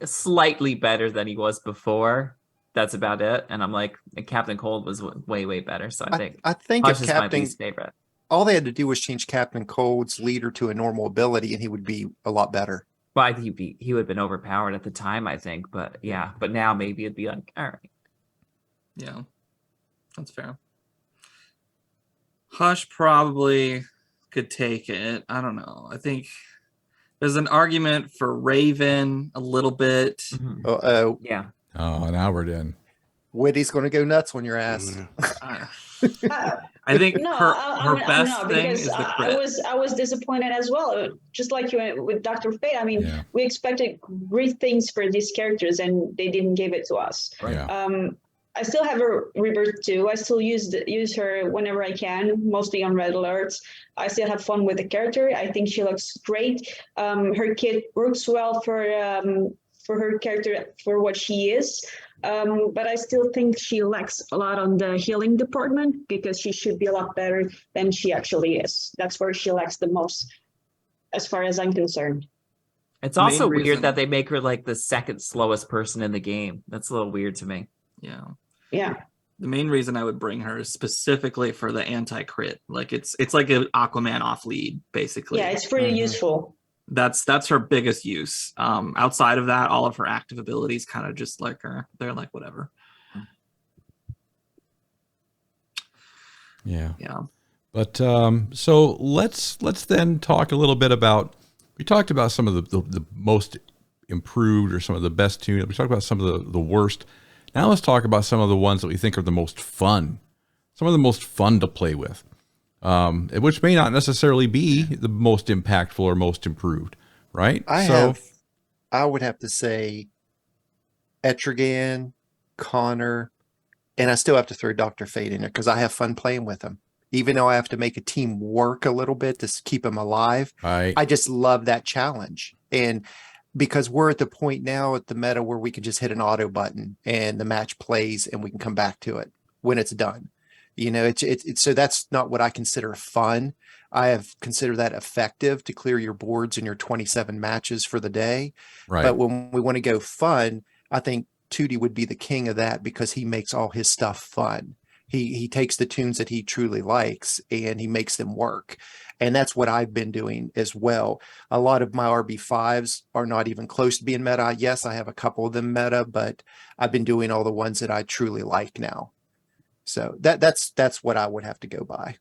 slightly better than he was before. That's about it. And I'm like, Captain Cold was way, way better. So I think Hush is my least favorite. All they had to do was change Captain Cold's leader to a normal ability, and he would be a lot better. Well, I think he would have been overpowered at the time, I think. But yeah, but now maybe it'd be like, all right. Yeah, that's fair. Hush probably could take it. I don't know. I think there's an argument for Raven a little bit. Mm-hmm. Uh-oh. Yeah. Oh, now we're in. Witty's going to go nuts on your ass. I think her best thing is the crit. I was disappointed as well, just like you with Dr. Fate. I mean, we expected great things for these characters, and they didn't give it to us. Right. I still have a Rebirth too. I still use her whenever I can, mostly on red alerts. I still have fun with the character. I think she looks great. Her kit works well for her character, for what she is. But I still think she lacks a lot on the healing department, because she should be a lot better than she actually is. That's where she lacks the most, as far as I'm concerned. It's also weird that they make her like the second slowest person in the game. That's a little weird to me. Yeah. Yeah. The main reason I would bring her is specifically for the anti-crit. Like it's like an Aquaman off lead, basically. Yeah, it's pretty useful. That's her biggest use. Outside of that, all of her active abilities kind of just like they're like whatever. Yeah. Yeah. But so let's then talk a little bit about, we talked about some of the most improved or some of the best tunes. We talked about some of the worst. Now let's talk about some of the ones that we think are the most fun, some of the most fun to play with, which may not necessarily be the most impactful or most improved, right? I would have to say Etrigan, Connor, and I still have to throw Dr. Fate in there because I have fun playing with him. Even though I have to make a team work a little bit to keep him alive, right. I just love that challenge. And because we're at the point now at the meta where we can just hit an auto button and the match plays and we can come back to it when it's done. You know, it's so that's not what I consider fun. I have considered that effective to clear your boards in your 27 matches for the day. Right. But when we want to go fun, I think Tewty would be the king of that because he makes all his stuff fun. He takes the tunes that he truly likes and he makes them work. And that's what I've been doing as well. A lot of my RB5s are not even close to being meta. Yes, I have a couple of them meta, but I've been doing all the ones that I truly like now. So that's what I would have to go by. I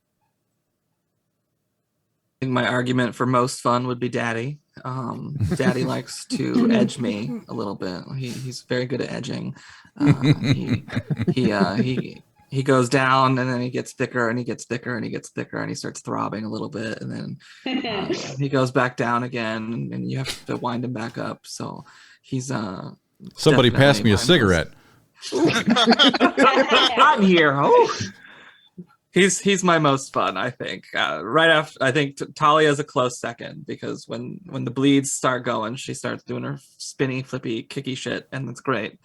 think my argument for most fun would be Daddy. Daddy likes to edge me a little bit. He's very good at edging. He goes down and then he gets thicker and he gets thicker and he gets thicker and he starts throbbing a little bit and then he goes back down again and you have to wind him back up. So he's somebody passed me a cigarette. I'm here. Oh. He's my most fun, I think. Right after, I think Talia's a close second because when the bleeds start going, she starts doing her spinny, flippy, kicky shit, and it's great.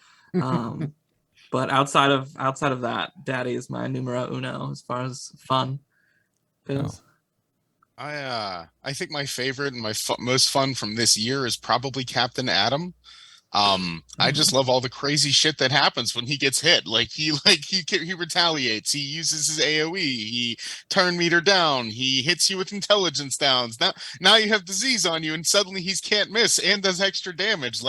But outside of that, Daddy is my numero uno as far as fun goes. I think my favorite and my most fun from this year is probably Captain Atom. I just love all the crazy shit that happens when he gets hit. He retaliates. He uses his AoE. He turn meter down. He hits you with intelligence downs. Now you have disease on you, and suddenly he can't miss and does extra damage.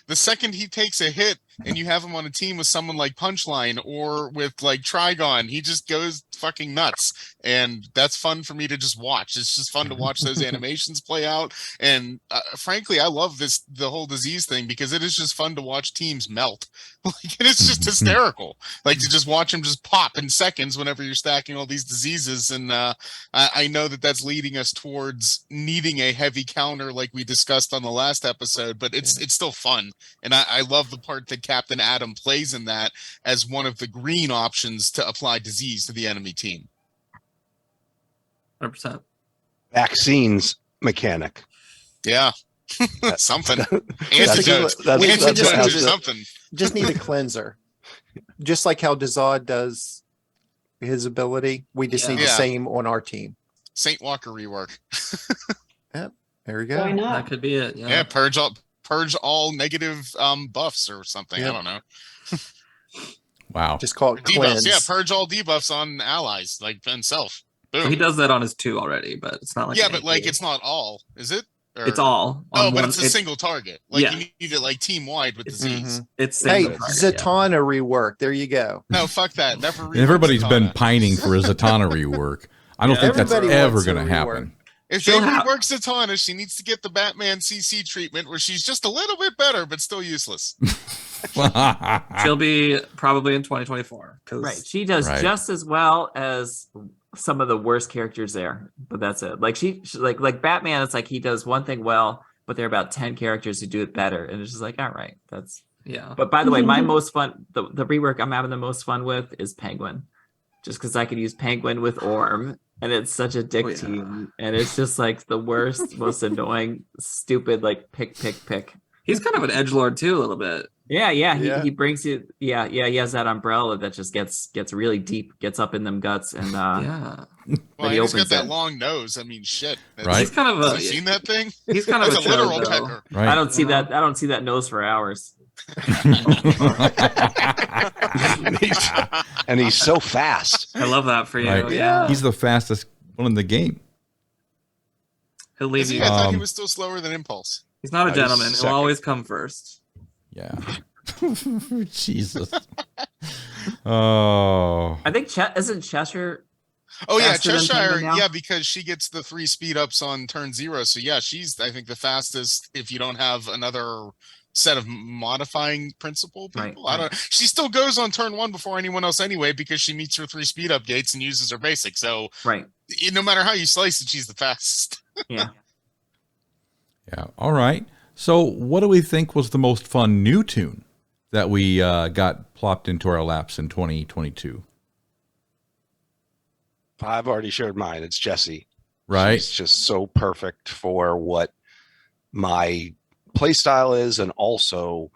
The second he takes a hit and you have him on a team with someone like Punchline or with like Trigon, he just goes fucking nuts. And that's fun for me to just watch. It's just fun to watch those animations play out. And frankly, I love the whole disease thing because it is just fun to watch teams melt. And it's just hysterical. To just watch them just pop in seconds whenever you're stacking all these diseases. And I know that's leading us towards needing a heavy counter like we discussed on the last episode, but it's still fun. And I love the part that Captain Atom plays in that as one of the green options to apply disease to the enemy team. 100%. Vaccines mechanic. Yeah. Something. Antidote. That's something. Just need a cleanser. Just like how Dazad does his ability, we just need the same on our team. Saint Walker rework. Yep. There we go. Why not? That could be it. Yeah, purge all negative buffs or something. Yep. I don't know. Wow. Just call it Debuffs. cleanse. Yeah, purge all debuffs on allies, and self. Boom. He does that on his 2 already, but it's not like it's not all, is it? Or... It's all. But it's a single target. You need it team wide with disease. It's hey, target, Zatanna rework. There you go. No, fuck that. Never. Everybody's been pining for a Zatanna rework. I don't think that's ever going to happen. If they rework Zatanna, she needs to get the Batman CC treatment where she's just a little bit better, but still useless. She'll be probably in 2024. Right. She does just as well as some of the worst characters there, but that's it. She like Batman, it's like he does one thing well, but there are about 10 characters who do it better. And it's just like, all right, that's Yeah. But by the way, my most fun, the rework I'm having the most fun with is Penguin, just because I could use Penguin with Orm, and it's such a dick team, and it's just like the worst, most annoying, stupid like pick. He's kind of an edgelord too, a little bit. Yeah. He brings you. Yeah. He has that umbrella that just gets really deep, gets up in them guts, and yeah. Well, he's got that long nose. I mean, shit. Right. He's kind of a. Have you seen that thing? He's kind of a literal pecker. Right. I don't see that nose for hours. And he's so fast. I love that for you. Right. Yeah. He's the fastest one in the game. He'll leave you. I thought he was still slower than Impulse. He's not a gentleman. He'll always come first. Yeah. Jesus. Oh. I think isn't Cheshire. Oh yeah, faster than Cheshire. Penguin now? Yeah, because she gets the 3 speed ups on turn 0. So yeah, she's I think the fastest if you don't have another set of modifying principle people. Right. I don't. She still goes on turn 1 before anyone else anyway because she meets her 3 speed up gates and uses her basic. So Right. No matter how you slice it, she's the fastest. Yeah. Yeah. All right. So what do we think was the most fun new tune that we got plopped into our laps in 2022? I've already shared mine. It's Jessie. Right. She's just so perfect for what my play style is, and also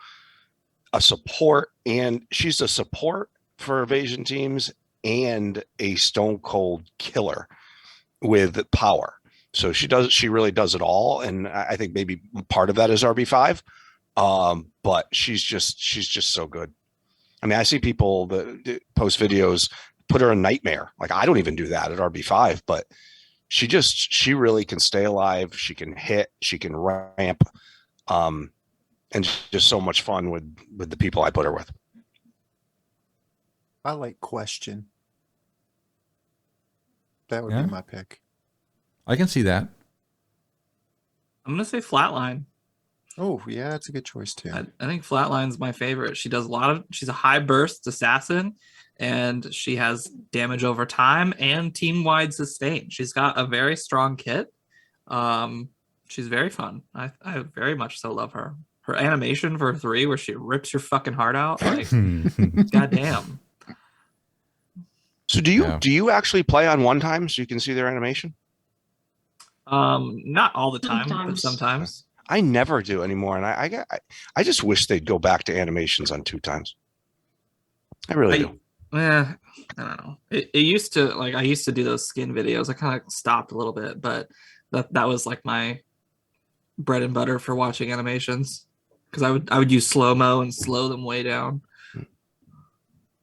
a support. And she's a support for evasion teams and a stone cold killer with power. So she really does it all. And I think maybe part of that is RB5. But she's just so good. I mean, I see people that post videos, put her in Nightmare. Like, I don't even do that at RB5, but she really can stay alive. She can hit, she can ramp, and just so much fun with the people I put her with. I like Question. That would be my pick. I can see that. I'm gonna say Flatline. Oh yeah, that's a good choice too. I think Flatline's my favorite. She does she's a high burst assassin, and she has damage over time and team-wide sustain. She's got a very strong kit. She's very fun. I very much so love her. Her animation for 3 where she rips your fucking heart out, like goddamn. So do you actually play on 1 time so you can see their animation? Not all the time, but sometimes. I never do anymore, and I just wish they'd go back to animations on 2 times. I really do. Yeah, I don't know. It used to, like, I used to do those skin videos. I kind of stopped a little bit, but that was like my bread and butter for watching animations, because I would use slow-mo and slow them way down.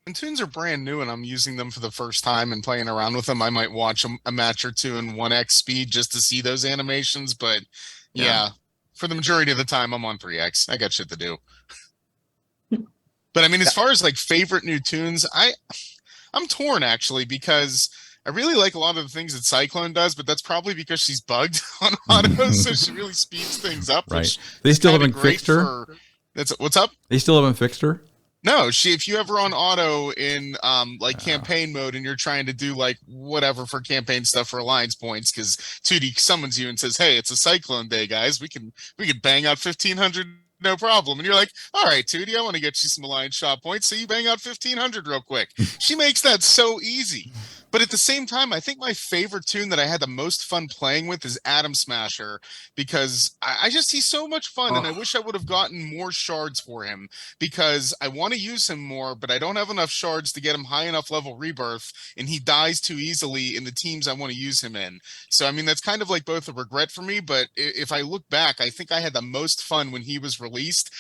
When tunes are brand new and I'm using them for the first time and playing around with them, I might watch a match or 2 in 1x speed just to see those animations. But yeah, for the majority of the time, I'm on 3x. I got shit to do. But I mean, as far as like favorite new tunes, I'm torn actually, because I really like a lot of the things that Cyclone does, but that's probably because she's bugged on auto, so she really speeds things up. Right. They still haven't fixed her. What's up? They still haven't fixed her. No, if you ever on auto in campaign mode and you're trying to do like whatever for campaign stuff for alliance points, because Tewty summons you and says, "Hey, it's a Cyclone Day, guys. We can bang out 1,500 no problem." And you're like, "All right, Tewty, I want to get you some alliance shot points." So you bang out 1,500 real quick. She makes that so easy. But at the same time, I think my favorite tune that I had the most fun playing with is Atom Smasher, because he's so much fun, and I wish I would have gotten more shards for him, because I want to use him more, but I don't have enough shards to get him high enough level rebirth, and he dies too easily in the teams I want to use him in. So, I mean, that's kind of like both a regret for me, but if I look back, I think I had the most fun when he was released,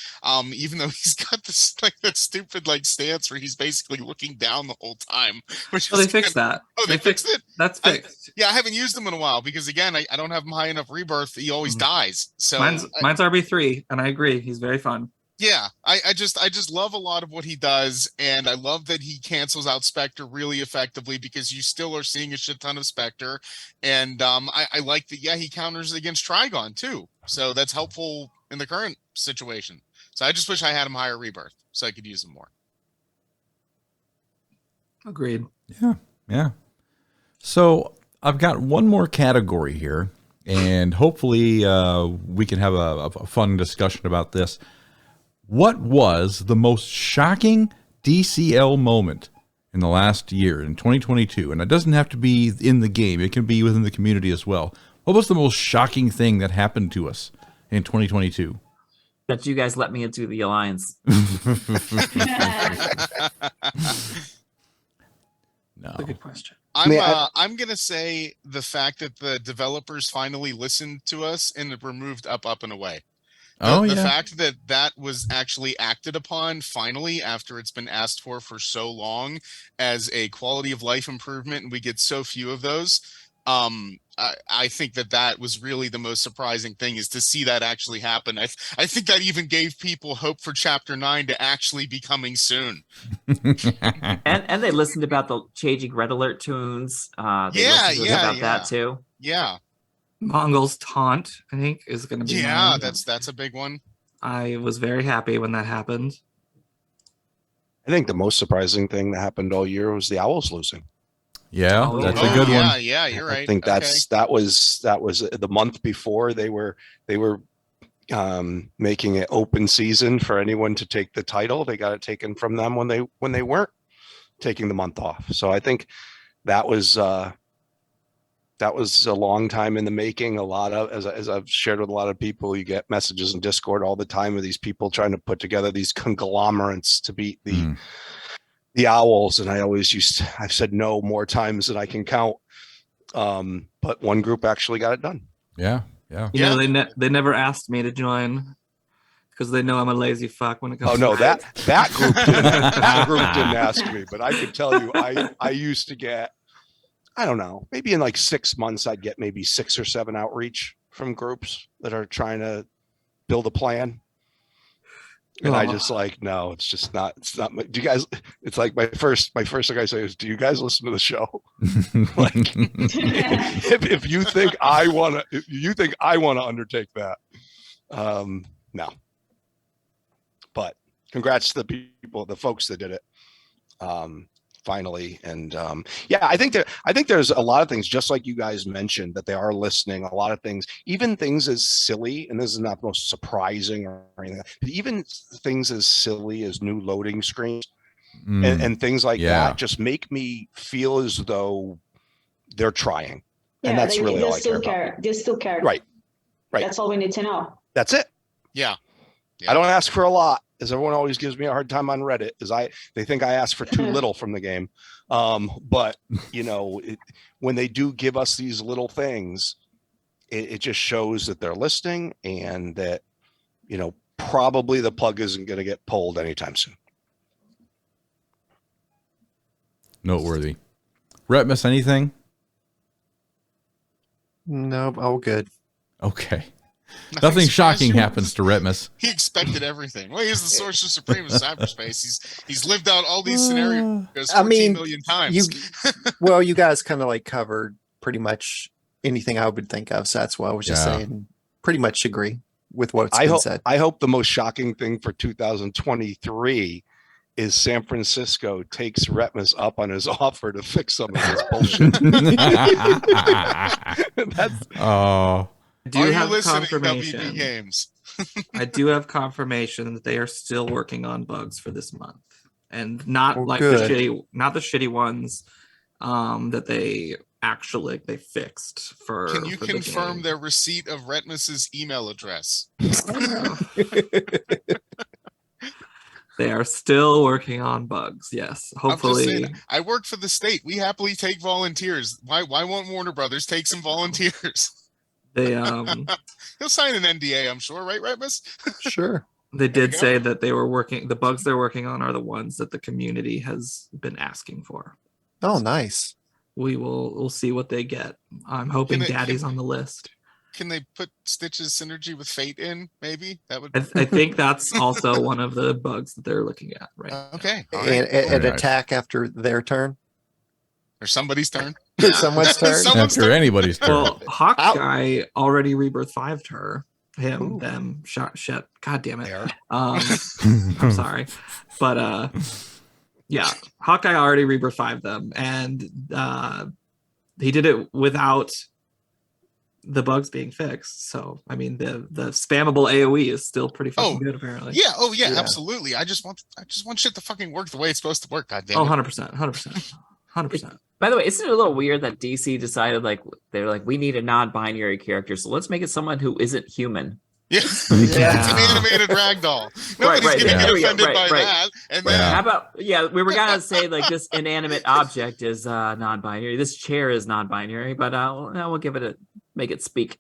even though he's got this like that stupid like stance where he's basically looking down the whole time. Which they fixed that. Oh, they fixed it? That's fixed. I haven't used them in a while because, again, I don't have him high enough rebirth. He always dies. So mine's RB3, and I agree. He's very fun. Yeah, I just love a lot of what he does, and I love that he cancels out Spectre really effectively, because you still are seeing a shit ton of Spectre. And I like that, he counters against Trigon, too. So that's helpful in the current situation. So I just wish I had him higher rebirth so I could use him more. Agreed. Yeah. So I've got one more category here, and hopefully we can have a fun discussion about this. what was the most shocking DCL moment in the last year, in 2022? And it doesn't have to be in the game. It can be within the community as well. What was the most shocking thing that happened to us in 2022? That you guys let me into the alliance. No. That's a good question. I'm gonna say the fact that the developers finally listened to us and removed up, up, and away. The fact that that was actually acted upon finally after it's been asked for so long as a quality of life improvement, and we get so few of those. I think that was really the most surprising thing, is to see that actually happen. I think that even gave people hope for Chapter 9 to actually be coming soon. and they listened about the changing Red Alert tunes. They listened about that too. Yeah. Mongol's taunt, I think, is going to be mine. that's a big one. I was very happy when that happened. I think the most surprising thing that happened all year was the Owls losing. Yeah, that's a good one. Yeah, you're right. I think that was the month before they were making it open season for anyone to take the title. They got it taken from them when they weren't taking the month off. So I think that was a long time in the making. A lot of, as I've shared with a lot of people, you get messages in Discord all the time of these people trying to put together these conglomerates to beat the Owls. And I've said no more times than I can count. But one group actually got it done. Yeah. You know, they never asked me to join because they know I'm a lazy fuck when it comes. Oh no, that group didn't ask me, but I could tell you, I used to get, I don't know, maybe in like 6 months, I'd get maybe 6 or 7 outreach from groups that are trying to build a plan. And I just like, no, it's not. Do you guys, it's like my first thing I say is, do you guys listen to the show? Like, if you think I want to undertake that, no. But congrats to the folks that did it. Finally. And I think there's a lot of things, just like you guys mentioned, that they are listening. A lot of things, even things as silly, and this is not the most surprising or anything, but even things as silly as new loading screens and things like that just make me feel as though they're trying. And that's really all I care about. They still care. Right. That's all we need to know. That's it. Yeah. I don't ask for a lot, as everyone always gives me a hard time on Reddit, they think I ask for too little from the game. But you know, when they do give us these little things, it just shows that they're listening, and that, you know, probably the plug isn't going to get pulled anytime soon. Noteworthy. Rhett, miss anything? No, all good. Okay. Nothing shocking happens to Retmus. He expected everything. Well, he's the sorcerer supreme of cyberspace. He's lived out all these scenarios 14 million times. You guys kind of like covered pretty much anything I would think of. So that's why I was just saying, pretty much agree with what's been said. I hope the most shocking thing for 2023 is San Francisco takes Retmus up on his offer to fix some of this bullshit. Do you have confirmation? WB Games? I do have confirmation that they are still working on bugs for this month, and not the shitty ones that they actually fixed for. Can you confirm their receipt of Retmus's email address? They are still working on bugs. Yes, hopefully. Saying, I work for the state. We happily take volunteers. Why won't Warner Brothers take some volunteers? They he'll sign an NDA, I'm sure, right, Miss? Sure. They did say that they were working. The bugs they're working on are the ones that the community has been asking for. Oh, nice. We'll see what they get. I'm hoping Daddy's on the list. Can they put Stitch's synergy with Fate in? Maybe that would. I think that's also one of the bugs that they're looking at. Right. Okay. And attack after their turn, or somebody's turn. Someone's turn. After anybody's turn. Well, Hawkeye already Rebirth 5'd her. Him, them, shit. God damn it. I'm sorry. But Hawkeye already Rebirth 5'd them, and he did it without the bugs being fixed. So I mean, the spammable AOE is still pretty fucking good apparently. Yeah. Oh yeah, absolutely. I just want shit to fucking work the way it's supposed to work. Goddamn. Oh, 100%. By the way, isn't it a little weird that DC decided they're like, we need a non-binary character, so let's make it someone who isn't human. Yeah. It's an animated ragdoll. Nobody's gonna get offended by that. And then how about we were gonna say like this inanimate object is non-binary. This chair is non-binary, but we'll make it speak.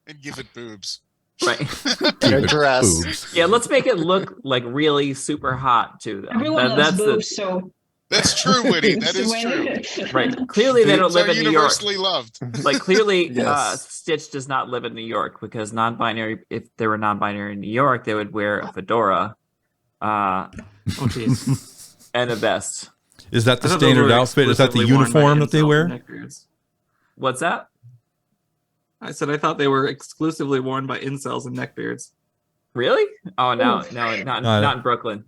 And give it boobs. Right. Dress. Yeah, let's make it look like really super hot too. Everyone loves boobs, so that's true, Witty. That is true. Right. Clearly, they don't live in New York. Universally loved. Like clearly, Stitch does not live in New York because non-binary. If they were non-binary in New York, they would wear a fedora, and a vest. Is that the standard outfit? Is that the uniform that they wear? What's that? I said I thought they were exclusively worn by incels and neckbeards. Really? Oh no, not in Brooklyn.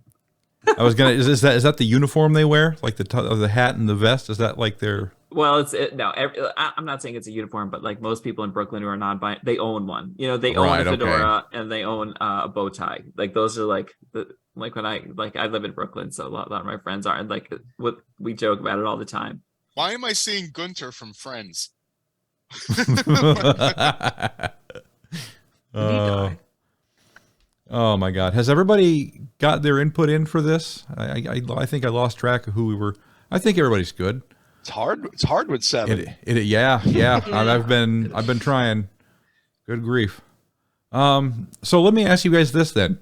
I was gonna. Is that the uniform they wear? Like the hat and the vest? Is that like their? Well, I'm not saying it's a uniform, but like most people in Brooklyn who are non-binary, they own one. You know, they own a fedora and they own a bow tie. Like those are like when I live in Brooklyn, so a lot of my friends are, and like we joke about it all the time. Why am I seeing Gunter from Friends? Oh my God! Has everybody got their input in for this? I think I lost track of who we were. I think everybody's good. It's hard. It's hard with 7. Yeah. I've been trying. Good grief. So let me ask you guys this then.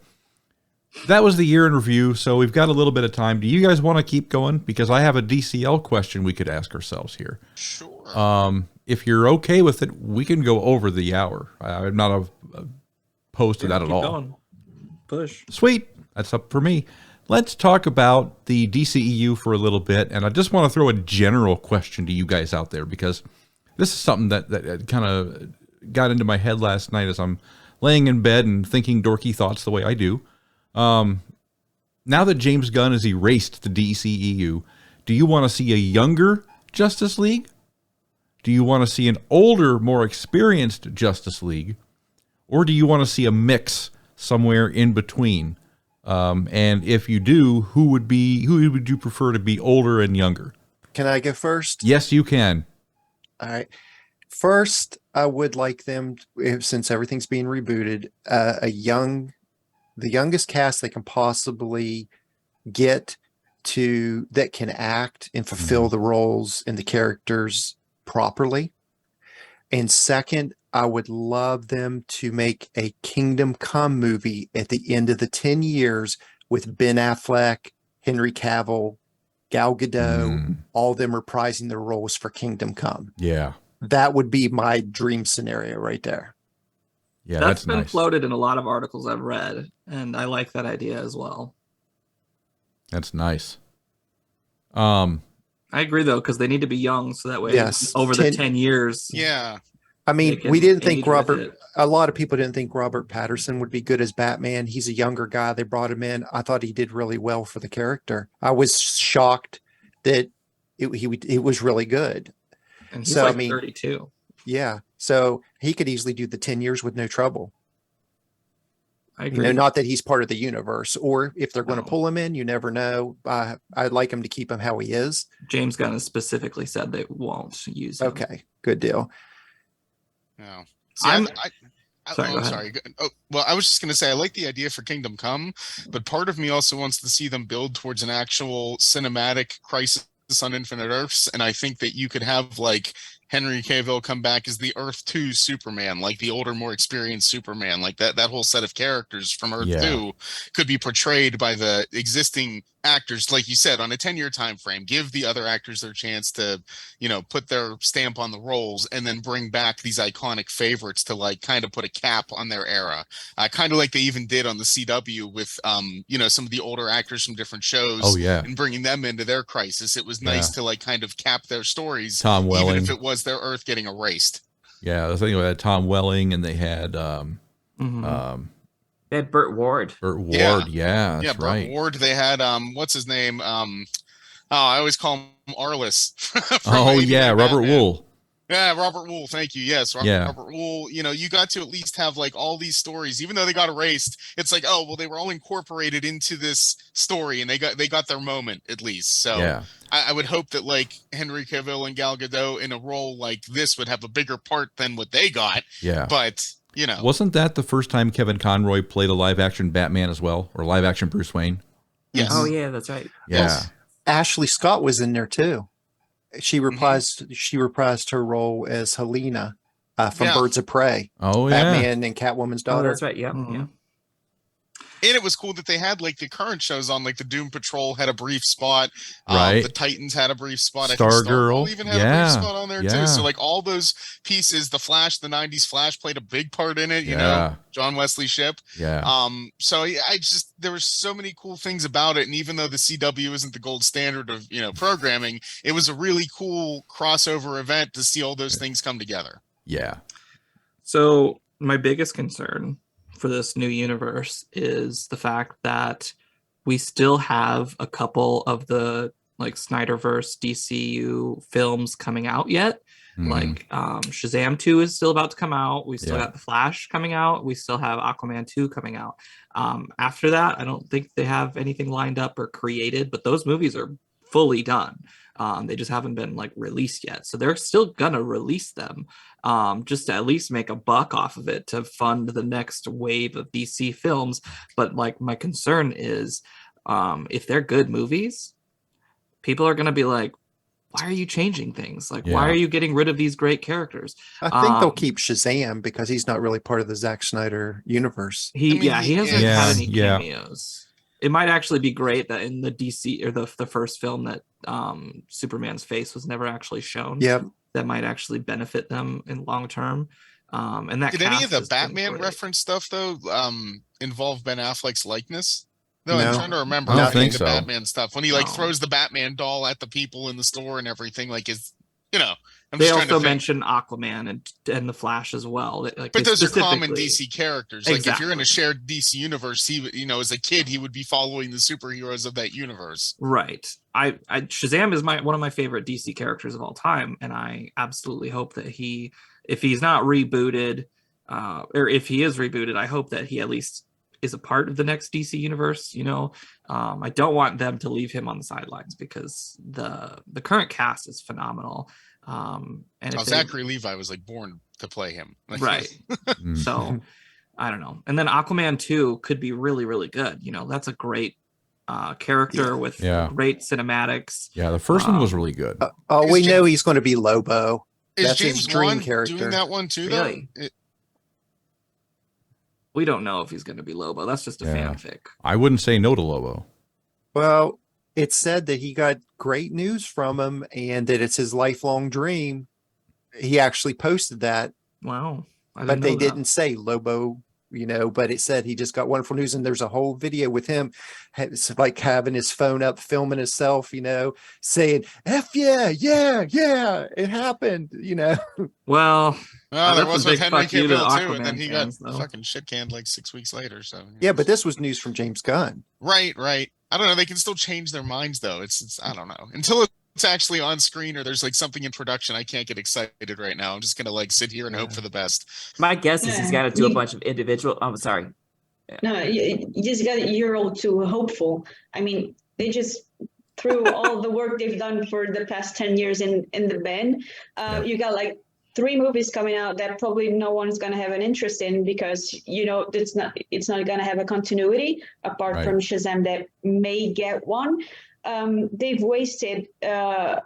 That was the year in review, so we've got a little bit of time. Do you guys want to keep going? Because I have a DCL question we could ask ourselves here. Sure. If you're okay with it, we can go over the hour. I'm not opposed to that at all. Going. Push. Sweet. That's up for me. Let's talk about the DCEU for a little bit, and I just want to throw a general question to you guys out there because this is something that kind of got into my head last night as I'm laying in bed and thinking dorky thoughts the way I do. Now that James Gunn has erased the DCEU, do you want to see a younger Justice League? Do you want to see an older, more experienced Justice League? Or do you want to see a mix somewhere in between? And if you do, who would you prefer to be older and younger? Can I go first? Yes, you can. All right. First, I would like them, since everything's being rebooted, the youngest cast they can possibly get to that can act and fulfill the roles and the characters properly. And second, I would love them to make a Kingdom Come movie at the end of the 10 years with Ben Affleck, Henry Cavill, Gal Gadot, all of them reprising their roles for Kingdom Come. Yeah. That would be my dream scenario right there. Yeah, that's been nice. Floated in a lot of articles I've read, and I like that idea as well. That's nice. I agree though, because they need to be young, so that way over the 10 years. Yeah. I mean, we didn't think a lot of people didn't think Robert Pattinson would be good as Batman. He's a younger guy. They brought him in. I thought he did really well for the character. I was shocked that it was really good. And he's 32. Yeah. So he could easily do the 10 years with no trouble. I agree. Not that he's part of the universe, or if they're going to pull him in, you never know. I'd like him to keep him how he is. James Gunn has specifically said they won't use him. Okay, good deal. No. Sorry. Oh, well, I was just going to say, I like the idea for Kingdom Come, but part of me also wants to see them build towards an actual cinematic Crisis on Infinite Earths. And I think that you could have like Henry Cavill come back as the Earth 2 Superman, like the older, more experienced Superman, like that whole set of characters from Earth 2 could be portrayed by the existing actors, like you said, on a 10-year time frame. Give the other actors their chance to, put their stamp on the roles, and then bring back these iconic favorites to like kind of put a cap on their era, kind of like they even did on the CW with some of the older actors from different shows. And bringing them into their Crisis. It was nice to like kind of cap their stories, Tom Welling, even if it was their Earth getting erased. Yeah, I was thinking about Tom Welling, and they had they had Burt Ward. Burt Ward, that's right. Burt Ward. They had what's his name? I always call him Arliss. Robert Wool. Yeah, Robert Wool. Thank you. Yes, Robert Wool. You know, you got to at least have like all these stories, even though they got erased. It's like, oh well, they were all incorporated into this story, and they got their moment at least. So I would hope that like Henry Cavill and Gal Gadot in a role like this would have a bigger part than what they got. Yeah, but you know, wasn't that the first time Kevin Conroy played a live action Batman as well, or live action Bruce Wayne? Yes. Oh yeah, that's right. Yeah. Well, Ashley Scott was in there too. She reprised her role as Helena from Birds of Prey. Oh yeah, Batman and Catwoman's daughter. Oh, that's right. Yeah, yeah. And it was cool that they had like the current shows on, like the Doom Patrol had a brief spot. Right. The Titans had a brief spot. Stargirl even had a brief spot on there too. So like all those pieces, the Flash, the 90s Flash played a big part in it, you know, John Wesley Shipp. Yeah. So I just, there were so many cool things about it. And even though the CW isn't the gold standard of, you know, programming, it was a really cool crossover event to see all those things come together. Yeah. So my biggest concern for this new universe is the fact that we still have a couple of the like Snyderverse DCU films coming out yet. Like Shazam 2 is still about to come out. We still got The Flash coming out. We still have Aquaman 2 coming out. After that, I don't think they have anything lined up or created, but those movies are fully done. They just haven't been like released yet. So they're still gonna release them just to at least make a buck off of it to fund the next wave of DC films. But like my concern is if they're good movies, people are gonna be like, why are you changing things? Like, why are you getting rid of these great characters? I think they'll keep Shazam because he's not really part of the Zack Snyder universe. He hasn't had any cameos. It might actually be great that in the DC or the first film that Superman's face was never actually shown. Yep. That might actually benefit them in long term. And that did any of the Batman reference stuff though involve Ben Affleck's likeness? No, I'm trying to remember. I don't think the so. Batman stuff when he like throws the Batman doll at the people in the store and everything. Like, is you know. They also mention Aquaman and the Flash as well. Like, but those are common DC characters. Like if you're in a shared DC universe, he, you know, as a kid, he would be following the superheroes of that universe. Right. I Shazam is one of my favorite DC characters of all time, and I absolutely hope that if he's not rebooted, or if he is rebooted, I hope that he at least is a part of the next DC universe. You know, I don't want them to leave him on the sidelines because the current cast is phenomenal. And Zachary Levi was like born to play him, right? So I don't know. And then Aquaman 2 could be really, really good. You know, that's a great character with great cinematics. Yeah, the first one was really good. We know he's going to be Lobo. That's his dream character. Doing that one too, really? We don't know if he's going to be Lobo. That's just a fanfic. I wouldn't say no to Lobo. Well, it said that he got great news from him and that it's his lifelong dream. He actually posted that. Wow. But they didn't say Lobo, you know, but it said he just got wonderful news. And there's a whole video with him. It's like having his phone up, filming himself, you know, saying, F yeah, it happened, you know. Well, there was with Henry Cavill too, and then he got fucking shit canned like 6 weeks later. So yeah, but this was news from James Gunn. Right. I don't know. They can still change their minds though. It's I don't know until it's actually on screen or there's like something in production. I can't get excited right now. I'm just gonna like sit here and hope for the best. My guess is he's got to do a bunch of individual. I'm sorry. No, you just got you're all too hopeful. I mean, they just threw all the work they've done for the past 10 years in the bin. You got like 3 movies coming out that probably no one's going to have an interest in because, you know, it's not going to have a continuity apart from Shazam that may get one. They've wasted the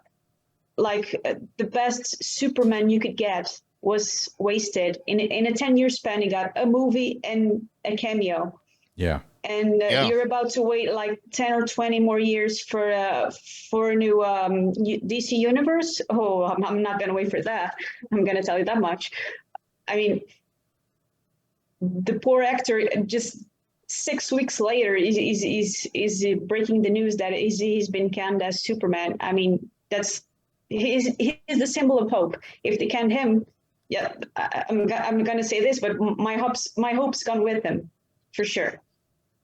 best Superman you could get was wasted in a 10-year span. You got a movie and a cameo. Yeah. And you're about to wait like 10 or 20 more years for a new DC universe. Oh, I'm not going to wait for that. I'm going to tell you that much. I mean, the poor actor just 6 weeks later is breaking the news that he's been canned as Superman. I mean, he's the symbol of hope. If they canned him, I'm going to say this, but my hope's gone with him for sure.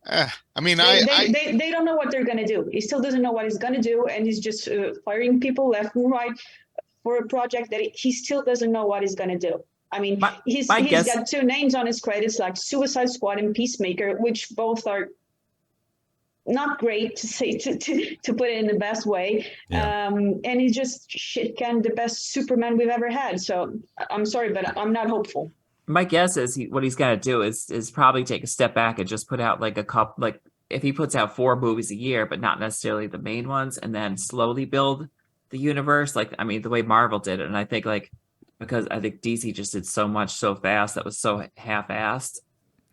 I mean, they don't know what they're going to do. He still doesn't know what he's going to do, and he's just firing people left and right for a project that he still doesn't know what he's going to do. I mean, he's guess... got 2 names on his credits, like Suicide Squad and Peacemaker, which both are not great, to say, to put it in the best way. Yeah. And he's just the best Superman we've ever had. So I'm sorry, but I'm not hopeful. My guess is what he's going to do is probably take a step back and just put out like a couple, like if he puts out 4 movies a year, but not necessarily the main ones, and then slowly build the universe. Like, I mean, the way Marvel did it. And I think because I think DC just did so much so fast that was so half-assed.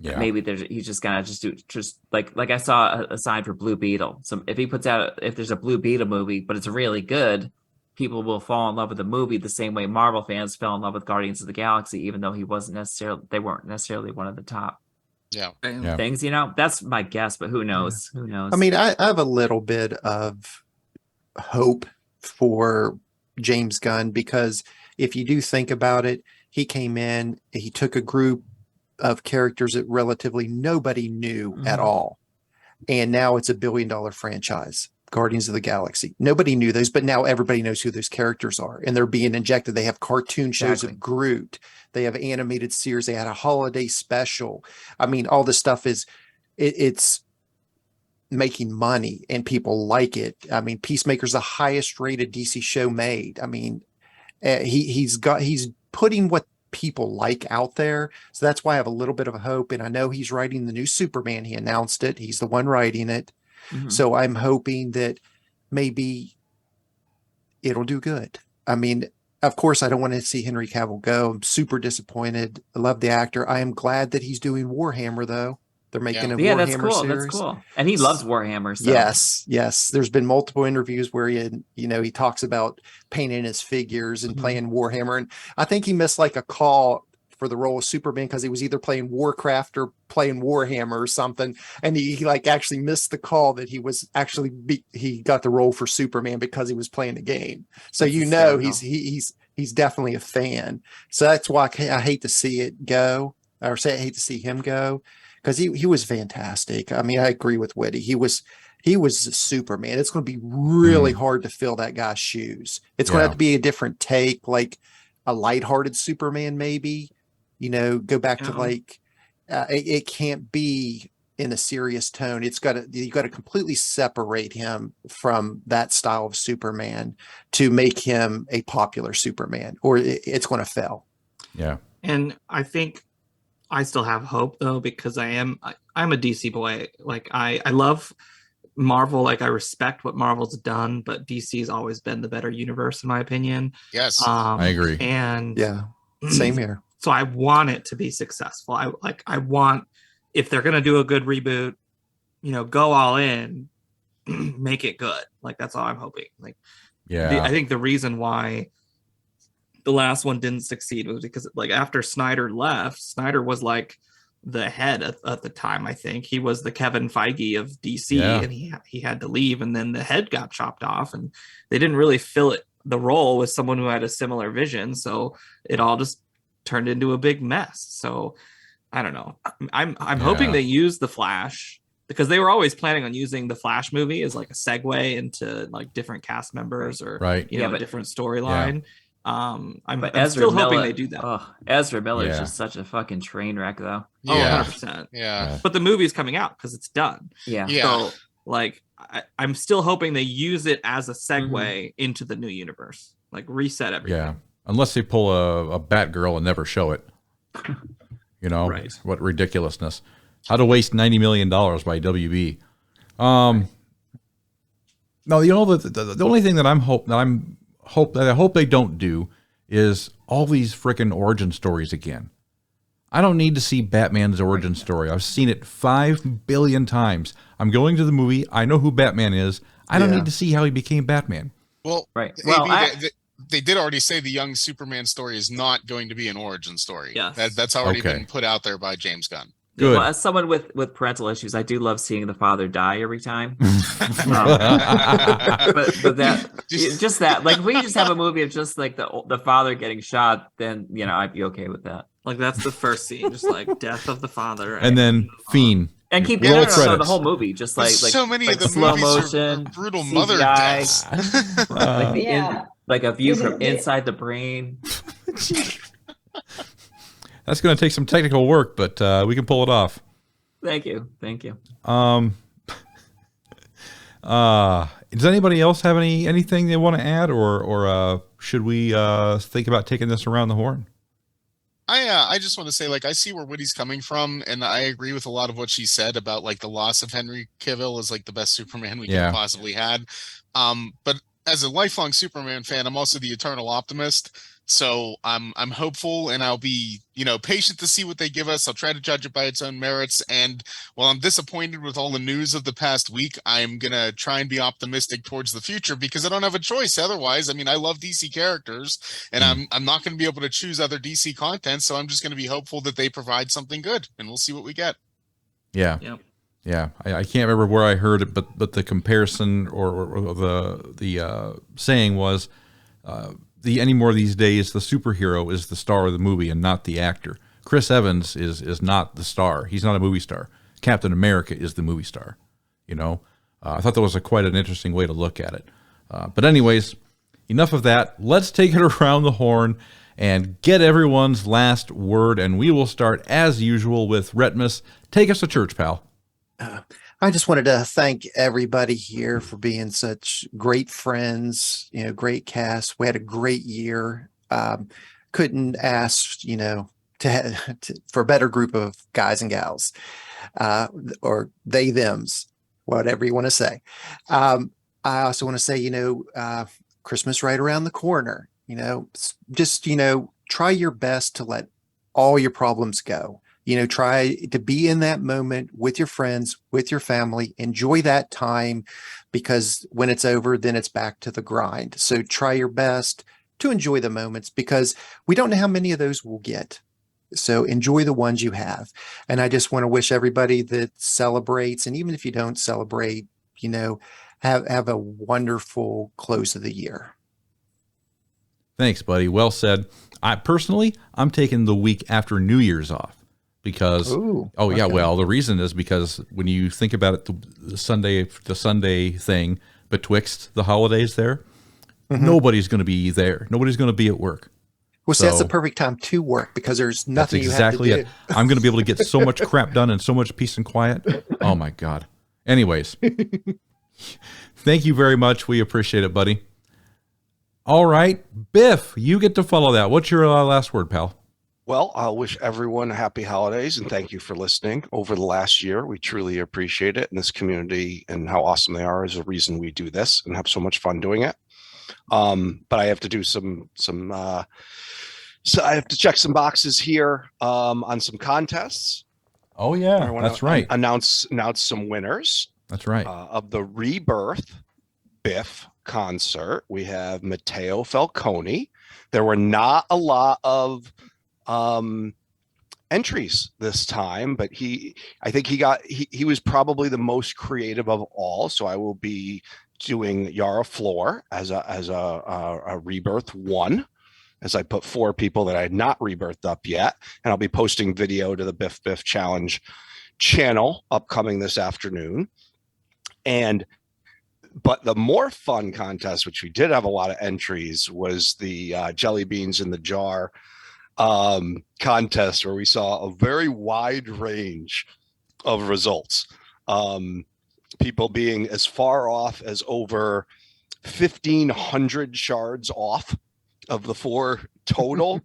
Yeah. Maybe he's just gonna just like I saw a sign for Blue Beetle. So if there's a Blue Beetle movie, but it's really good, people will fall in love with the movie the same way Marvel fans fell in love with Guardians of the Galaxy, even though they weren't necessarily one of the top things. That's my guess, but who knows? Who knows? I mean, I have a little bit of hope for James Gunn, because if you do think about it, he came in, he took a group of characters that relatively nobody knew at all, and now it's $1 billion franchise. Guardians of the Galaxy. Nobody knew those, but now everybody knows who those characters are, and they're being injected. They have cartoon shows of Groot. They have animated series. They had a holiday special. I mean, all this stuff it's making money, and people like it. I mean, Peacemaker's the highest rated DC show made. I mean, he's putting what people like out there. So that's why I have a little bit of a hope. And I know he's writing the new Superman. He announced it. He's the one writing it. So I'm hoping that maybe it'll do good. I mean, of course, I don't want to see Henry Cavill go. I'm super disappointed. I love the actor. I am glad that he's doing Warhammer, though. They're making a Warhammer that's cool. series. That's cool. And he loves Warhammer. So. Yes. There's been multiple interviews where he talks about painting his figures and playing Warhammer. And I think he missed like a call for the role of Superman because he was either playing Warcraft or playing Warhammer or something, and he like actually missed the call that he was actually he got the role for Superman because he was playing the game. So he's definitely a fan. So that's why I hate to see it go, or say I hate to see him go, because he was fantastic. I mean, I agree with Witty. He was Superman. It's going to be really hard to fill that guy's shoes. It's going to have to be a different take, like a lighthearted Superman, maybe. Go back to like, it can't be in a serious tone. You got to completely separate him from that style of Superman to make him a popular Superman, or it's going to fail. Yeah. And I think I still have hope though, because I'm a DC boy. Like I love Marvel. Like I respect what Marvel's done, but DC's always been the better universe in my opinion. Yes. I agree. And yeah, same here. So I want it to be successful. I want, if they're going to do a good reboot, go all in, make it good. Like, that's all I'm hoping. Like, I think the reason why the last one didn't succeed was because like after Snyder left, Snyder was like the head at the time. I think he was the Kevin Feige of DC, and he had to leave, and then the head got chopped off, and they didn't really fill the role with someone who had a similar vision. So it all just turned into a big mess. So I don't know. I'm hoping they use the Flash, because they were always planning on using the Flash movie as like a segue into like different cast members or a different storyline. I'm still hoping they do that. Oh, Ezra Miller is just such a fucking train wreck though. Yeah. 100%. Yeah. But the movie's coming out because it's done. Yeah. So like I'm still hoping they use it as a segue into the new universe. Like reset everything. Yeah. Unless they pull a Batgirl and never show it. Right. What ridiculousness. How to waste $90 million by WB. No, the only thing that I hope they don't do is all these freaking origin stories again. I don't need to see Batman's origin story. I've seen it 5 billion times. I'm going to the movie. I know who Batman is. I don't need to see how he became Batman. Well, right. Well, they did already say the young Superman story is not going to be an origin story. Yeah, that's already been put out there by James Gunn. Good. Well, as someone with parental issues, I do love seeing the father die every time. But that just that, like, if we just have a movie of just like the father getting shot, then I'd be okay with that. Like that's the first scene, just like death of the father, and then Fiend. And keep the whole movie, just like so many like of the slow movies motion, are brutal CGI. mother deaths. Like a view This is from the- inside the brain. That's going to take some technical work, but we can pull it off. Thank you. Thank you. Does anybody else have anything they want to add, or should we think about taking this around the horn? I just want to say, like, I see where Witty's coming from, and I agree with a lot of what she said about like the loss of Henry Cavill as like the best Superman we could have possibly had. But as a lifelong Superman fan, I'm also the eternal optimist. So I'm hopeful, and I'll be, patient to see what they give us. I'll try to judge it by its own merits. And while I'm disappointed with all the news of the past week, I'm gonna try and be optimistic towards the future because I don't have a choice otherwise. I mean, I love DC characters, and I'm not going to be able to choose other DC content. So I'm just going to be hopeful that they provide something good, and we'll see what we get. Yeah. Yep. Yeah, I can't remember where I heard it, but the comparison or the saying was, any more these days, the superhero is the star of the movie and not the actor. Chris Evans is not the star. He's not a movie star. Captain America is the movie star. I thought that was quite an interesting way to look at it. But anyways, enough of that. Let's take it around the horn and get everyone's last word, and we will start as usual with Retmus. Take us to church, pal. I just wanted to thank everybody here for being such great friends, great cast. We had a great year. Couldn't ask, for a better group of guys and gals, or they, thems, whatever you want to say. I also want to say, Christmas right around the corner, just, try your best to let all your problems go. Try to be in that moment with your friends, with your family, enjoy that time, because when it's over, then it's back to the grind. So try your best to enjoy the moments, because we don't know how many of those we'll get. So enjoy the ones you have. And I just want to wish everybody that celebrates, and even if you don't celebrate, have a wonderful close of the year. Thanks, buddy. Well said. I'm taking the week after New Year's off. Because the reason is because when you think about it, the Sunday thing betwixt the holidays there, nobody's going to be there. Nobody's going to be at work. Well, so that's the perfect time to work, because there's nothing that's exactly you have to do. I'm going to be able to get so much crap done and so much peace and quiet. Oh my God. Anyways, thank you very much. We appreciate it, buddy. All right, Biff, you get to follow that. What's your last word, pal? Well, I'll wish everyone happy holidays, and thank you for listening over the last year. We truly appreciate it. And this community and how awesome they are is the reason we do this and have so much fun doing it. But I have to do so I have to check some boxes here on some contests. Oh yeah, that's right. Announce some winners. That's right. Of the Rebirth Biff concert, we have Matteo Falcone. There were not a lot of entries this time, but I think he was probably the most creative of all. So I will be doing Yara Floor as a Rebirth 1, as I put 4 people that I had not rebirthed up yet, and I'll be posting video to the Biff Biff Challenge channel upcoming this afternoon. But the more fun contest, which we did have a lot of entries, was the Jelly Beans in the Jar contest, where we saw a very wide range of results. People being as far off as over 1,500 shards off of the 4 total,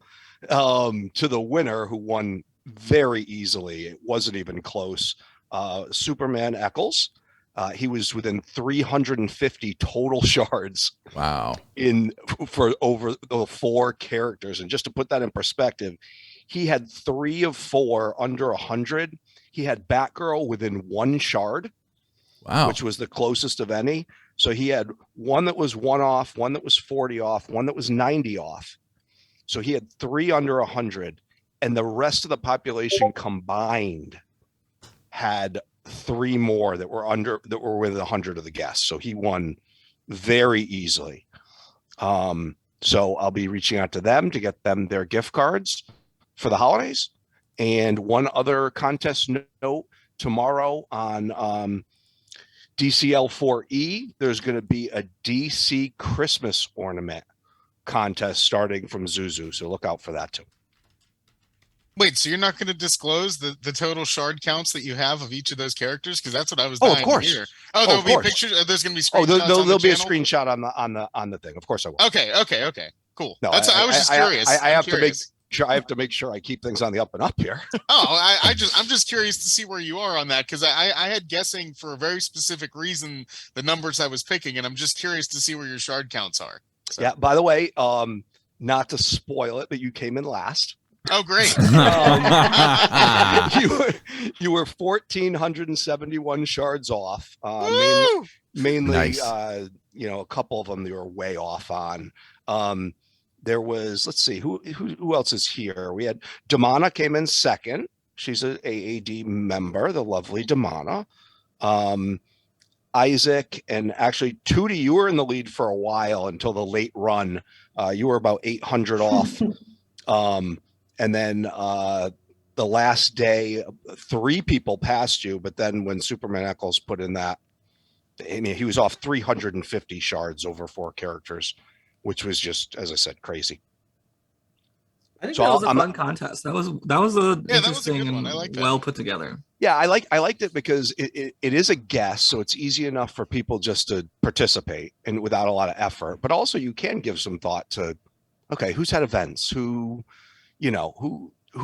to the winner, who won very easily. It wasn't even close. Superman Eccles. He was within 350 total shards. Wow. For over the 4 characters. And just to put that in perspective, he had 3 of 4 under 100. He had Batgirl within 1 shard. Wow. Which was the closest of any. So he had one that was 1 off, one that was 40 off, one that was 90 off. So he had 3 under 100. And the rest of the population combined had 3 more that were within 100 of the guests. So he won very easily. So I'll be reaching out to them to get them their gift cards for the holidays. And one other contest note: tomorrow on DCL 4E, there's going to be a DC Christmas ornament contest starting from Zuzu. So look out for that too. Wait, so you're not going to disclose the total shard counts that you have of each of those characters? Because that's what I was Oh, of dying course. to hear. Oh, there'll of be course. pictures. There's going to be Oh, screenshots. there'll be a channel? screenshot on the thing. Of course I will. Okay. Cool. No, I was just curious. I have curious. to make sure. I have to make sure I keep things on the up and up here. I'm just curious to see where you are on that, because I had guessing for a very specific reason the numbers I was picking, and I'm just curious to see where your shard counts are. So. Yeah. By the way, not to spoil it, but you came in last. Oh, great. You were 1,471 shards off. Mainly, Nice. a couple of them you were way off on. There was, let's see, who else is here? We had Damana came in second. She's an AAD member, the lovely Damana. Isaac, and actually Tewty, you were in the lead for a while until the late run. You were about 800 off. And then the last day, 3 people passed you, but then when Superman Eccles put in that, I mean, he was off 350 shards over 4 characters, which was just, as I said, crazy. I think So that was a I'm- fun contest. That was a that was a interesting good one. and I like that. well put together. Yeah, I liked it because it is a guess, so it's easy enough for people just to participate and without a lot of effort. But also you can give some thought to, okay, who's had events, who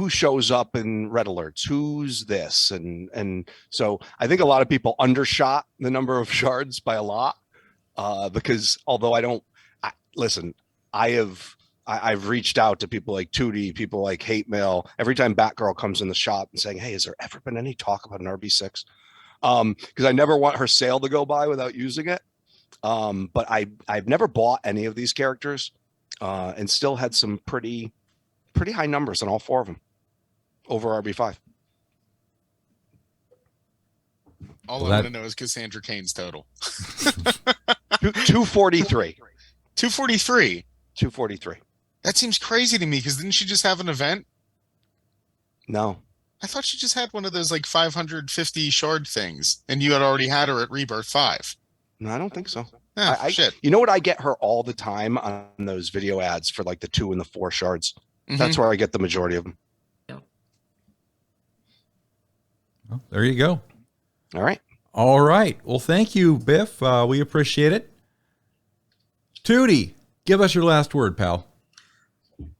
shows up in red alerts, who's this, and so I think a lot of people undershot the number of shards by a lot, because although I've reached out to people like Tewty, people like Hate Mail, every time Batgirl comes in the shop and saying, hey, has there ever been any talk about an RB6? Because I never want her sale to go by without using it. But I've never bought any of these characters, and still had some pretty high numbers on all 4 of them over RB5. All I want to know is Cassandra Cain's total. 243. 243. 243. That seems crazy to me, because didn't she just have an event? No. I thought she just had one of those like 550 shard things, and you had already had her at Rebirth 5. No, I don't think so. Shit. You know what? I get her all the time on those video ads for like the 2 and the 4 shards. That's where I get the majority of them. Well, there you go. All right. All right. Well, thank you, Biff. We appreciate it. Tewty, give us your last word, pal.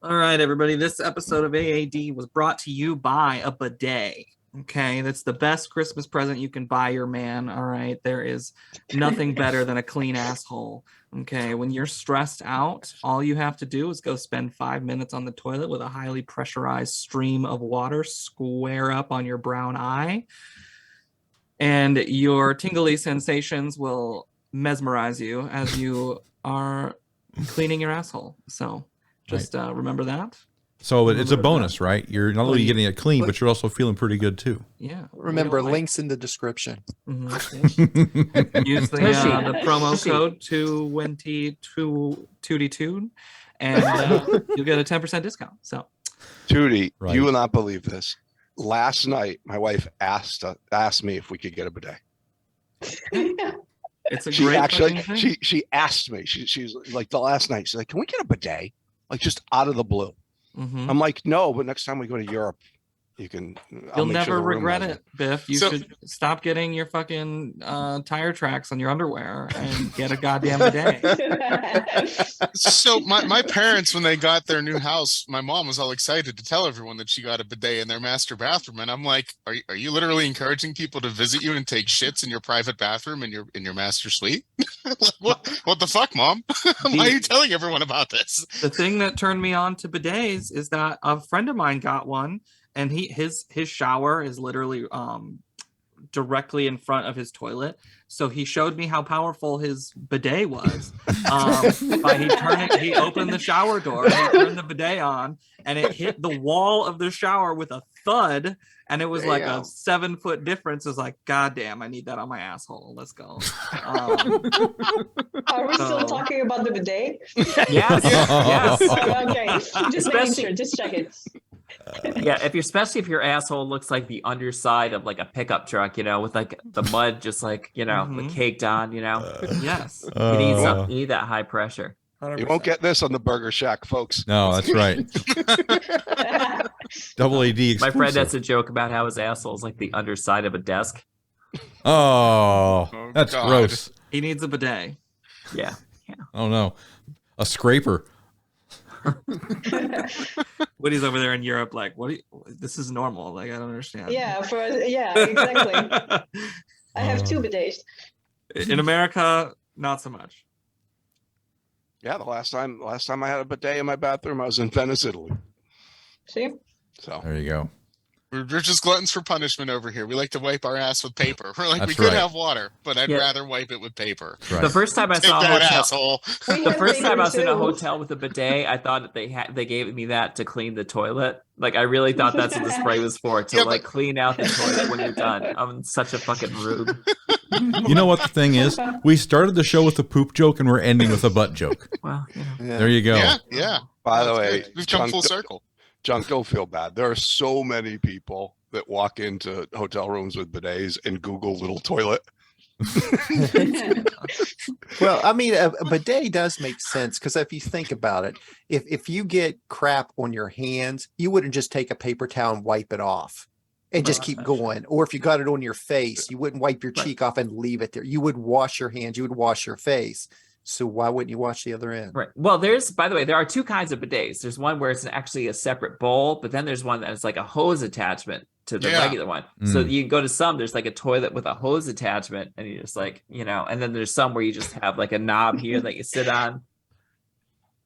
All right, everybody. This episode of AAD was brought to you by a bidet. Okay, that's the best Christmas present you can buy your man. All right, there is nothing better than a clean asshole. Okay, when you're stressed out, all you have to do is go spend 5 minutes on the toilet with a highly pressurized stream of water square up on your brown eye, and your tingly sensations will mesmerize you as you are cleaning your asshole. So just remember that. So it's a bonus, right? You're not only getting it clean, but you're also feeling pretty good too. Yeah. Remember, links in the description. Mm-hmm. Use the promo code 222 and you'll get a 10% discount. So, Tewty, Right. you will not believe this. Last night, my wife asked me if we could get a bidet. it's a She great actually, fucking thing. she asked me. She's like, the last night, she's like, can we get a bidet? Like just out of the blue. Mhm. I'm like, no, but next time we go to Europe, you can. You'll never regret has it, Biff. You should stop getting your fucking tire tracks on your underwear and get a goddamn bidet. So my parents, when they got their new house, my mom was all excited to tell everyone that she got a bidet in their master bathroom, and I'm like, are you literally encouraging people to visit you and take shits in your private bathroom in your master suite? what the fuck, Mom? Why are you telling everyone about this? The thing that turned me on to bidets is that a friend of mine got one, and his shower is literally directly in front of his toilet. So he showed me how powerful his bidet was. He opened the shower door, and he turned the bidet on, and it hit the wall of the shower with a thud. And it was like a 7-foot difference. It was like, God damn, I need that on my asshole. Let's go. Are we still talking about the bidet? Yes. Okay, just making sure, just check it. Yeah, especially if your asshole looks like the underside of like a pickup truck, with like the mud just like, caked on, Yes. You need that high pressure. 100%. You won't get this on the Burger Shack, folks. No, that's right. Double AD exclusive. My friend has a joke about how his asshole is like the underside of a desk. Oh, that's God. gross. He needs a bidet. Yeah. Oh no, a scraper. Witty's over there in Europe, like, what? This is normal. Like, I don't understand. Yeah, exactly. I have 2 bidets. In America, not so much. Yeah, the last time I had a bidet in my bathroom, I was in Venice, Italy. See? So There you go. We're just gluttons for punishment over here. We like to wipe our ass with paper. We're like, That's we could right. have water, but I'd Yeah. rather wipe it with paper. That's right. The first time I Take saw a that, hotel, asshole. We the have first time paper I was in a too. hotel with a bidet, I thought that they gave me that to clean the toilet. Like I really thought that's what the spray was for, to Yeah, like but- clean out the toilet when you're done. I'm such a fucking rube. You know what the thing is? We started the show with a poop joke and we're ending with a butt joke. Well, you know. Yeah. There you go. Yeah. by the That's way, good. We've come full circle. Junk, don't feel bad. There are so many people that walk into hotel rooms with bidets and Google little toilet. Well, I mean, a bidet does make sense because if you think about it, if you get crap on your hands, you wouldn't just take a paper towel and wipe it off and just No, keep that's not true. going. Or if you got it on your face, you wouldn't wipe your Right. cheek off and leave it there. You would wash your hands, you would wash your face. So why wouldn't you wash the other end? Right. Well, by the way, there are 2 kinds of bidets. There's one where it's actually a separate bowl, but then there's one that is like a hose attachment to the Yeah. regular one. So Mm. you can go to some, there's like a toilet with a hose attachment, and you just like, and then there's some where you just have like a knob here that you sit on.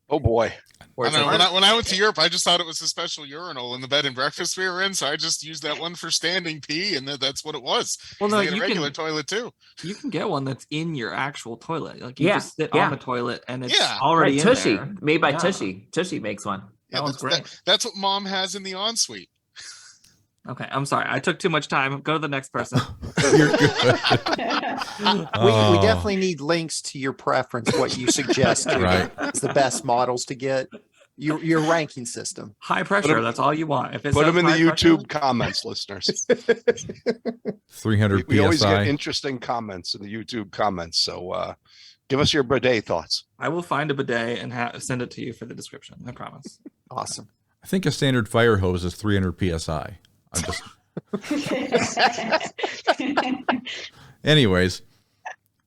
Oh boy. Where I it's know, like, when I went to Europe, I just thought it was a special urinal in the bed and breakfast we were in, so I just used that one for standing pee, and that's what it was. Well, no, Like a you regular can toilet too. get one that's in your actual toilet. Like you Yeah, just sit yeah. on the toilet and it's Yeah. already right, in Tushy, there. made by Yeah. Tushy. Tushy makes one. That one's great. That's what Mom has in the ensuite. Okay, I'm sorry. I took too much time. Go to the next person. You're good. We Oh. definitely need links to your preference, what you suggest Right. is the best models to get. Your ranking system. High pressure. That's all you want. If it Put says them in the high pressure- YouTube comments, listeners. 300 We always get PSI. interesting comments in the YouTube comments. So give us your bidet thoughts. I will find a bidet and send it to you for the description. I promise. Awesome. I think a standard fire hose is 300 PSI. I'm just, anyways,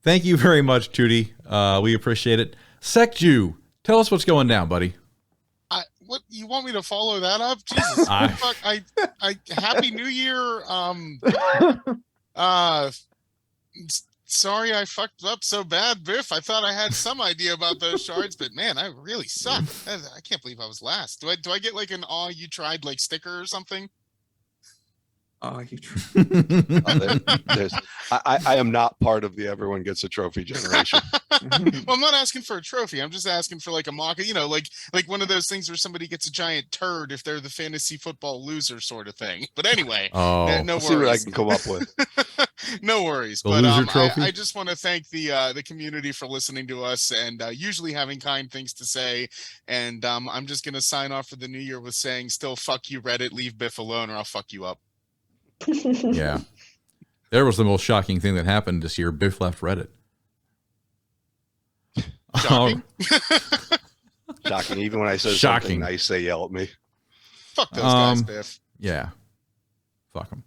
thank you very much, Tewty. We appreciate it. Secju, tell us what's going down, buddy. What you want me to follow that up? Jesus, fuck! I Happy New Year. Sorry I fucked up so bad, Biff. I thought I had some idea about those shards, but man, I really suck. I can't believe I was last. Do I get like an "aw, you tried" like sticker or something? Oh, you. I am not part of the everyone gets a trophy generation. Well, I'm not asking for a trophy. I'm just asking for like a mock, like one of those things where somebody gets a giant turd if they're the fantasy football loser sort of thing. But anyway, Oh, no I'll see what I worries. can come up with. No worries. The But loser trophy? I just want to thank the community for listening to us and usually having kind things to say. And I'm just gonna sign off for the new year with saying, still fuck you, Reddit, leave Biff alone, or I'll fuck you up. yeah. There was the most shocking thing that happened this year. Biff left Reddit. Shocking. Shocking. Even when I say Shocking. something nice, they yell at me. Fuck those guys, Um, Biff. Yeah. Fuck them.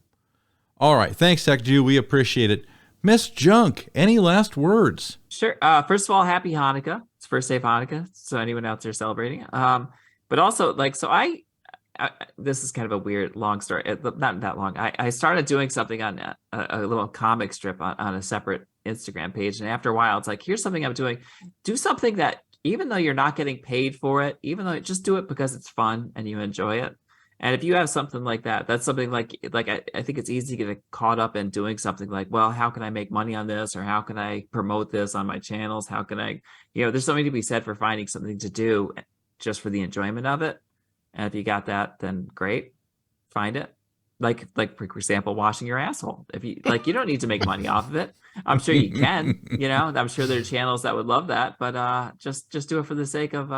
All right. Thanks, Secju. We appreciate it. Miss Junk, any last words? Sure. First of all, happy Hanukkah. It's first day of Hanukkah. So anyone out there celebrating. But also I this is kind of a weird long story. Not that long. I started doing something on a little comic strip on a separate Instagram page. And after a while, it's like, here's something I'm doing. Do something that even though you're not getting paid for it, even though just do it because it's fun and you enjoy it. And if you have something like that, that's something like I think it's easy to get caught up in doing something like, well, how can I make money on this? Or how can I promote this on my channels? How can I, there's something to be said for finding something to do just for the enjoyment of it. And if you got that, then great, find it. Like for example, washing your asshole. If you you don't need to make money off of it. I'm sure you can, I'm sure there are channels that would love that, but just do it for the sake of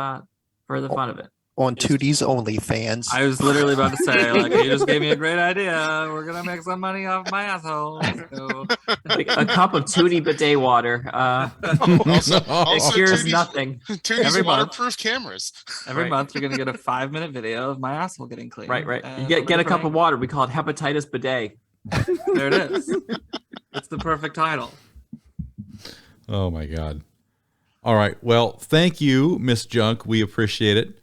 for the fun of it. on Tewty's OnlyFans. I was literally about to say, like, you just gave me a great idea. We're gonna make some money off my asshole. So. Like a cup of Tewty bidet water. It cures nothing. Tewty's Every month. waterproof cameras. Every month you're gonna get a 5-minute video of my asshole getting clean. Right. You And get a cup everybody- of water. We call it hepatitis bidet. There it is. It's the perfect title. Oh my God. All right. Well, thank you, Miss Junk. We appreciate it.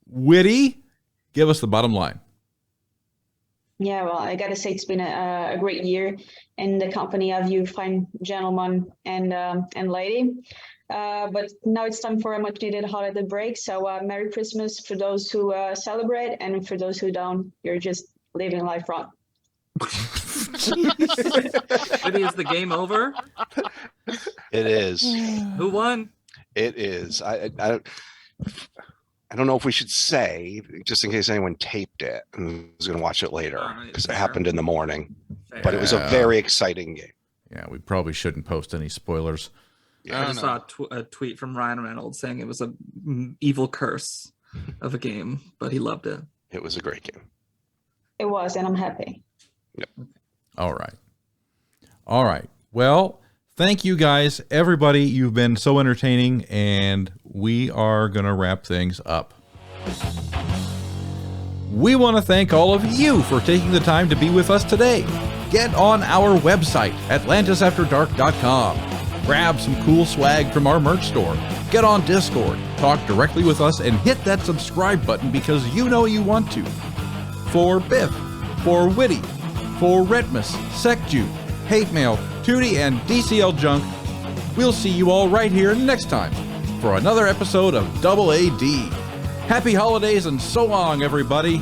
Witty, give us the bottom line. Yeah, well, I gotta say it's been a great year in the company of you fine gentlemen and lady. But now it's time for a much needed holiday break. So Merry Christmas for those who celebrate, and for those who don't, you're just living life wrong. Witty, is the game over? It is. Who won? It is. I don't know if we should say, just in case anyone taped it and was going to watch it later, All right, because it fair. happened in the morning. Fair. But it was a Yeah. very exciting game. Yeah, we probably shouldn't post any spoilers. I just saw a tweet from Ryan Reynolds saying it was a evil curse of a game, but he loved it. It was a great game. It was, and I'm happy. All right. All right. Well, thank you guys, everybody. You've been so entertaining, and we are going to wrap things up. We want to thank all of you for taking the time to be with us today. Get on our website, atlantisafterdark.com. Grab some cool swag from our merch store. Get on Discord, talk directly with us, and hit that subscribe button because you know you want to. For Biff, for Witty, for Retmus, Secju, Hate Mail, Tewty, and DCL Junk, we'll see you all right here next time for another episode of AAD. Happy holidays and so long, everybody.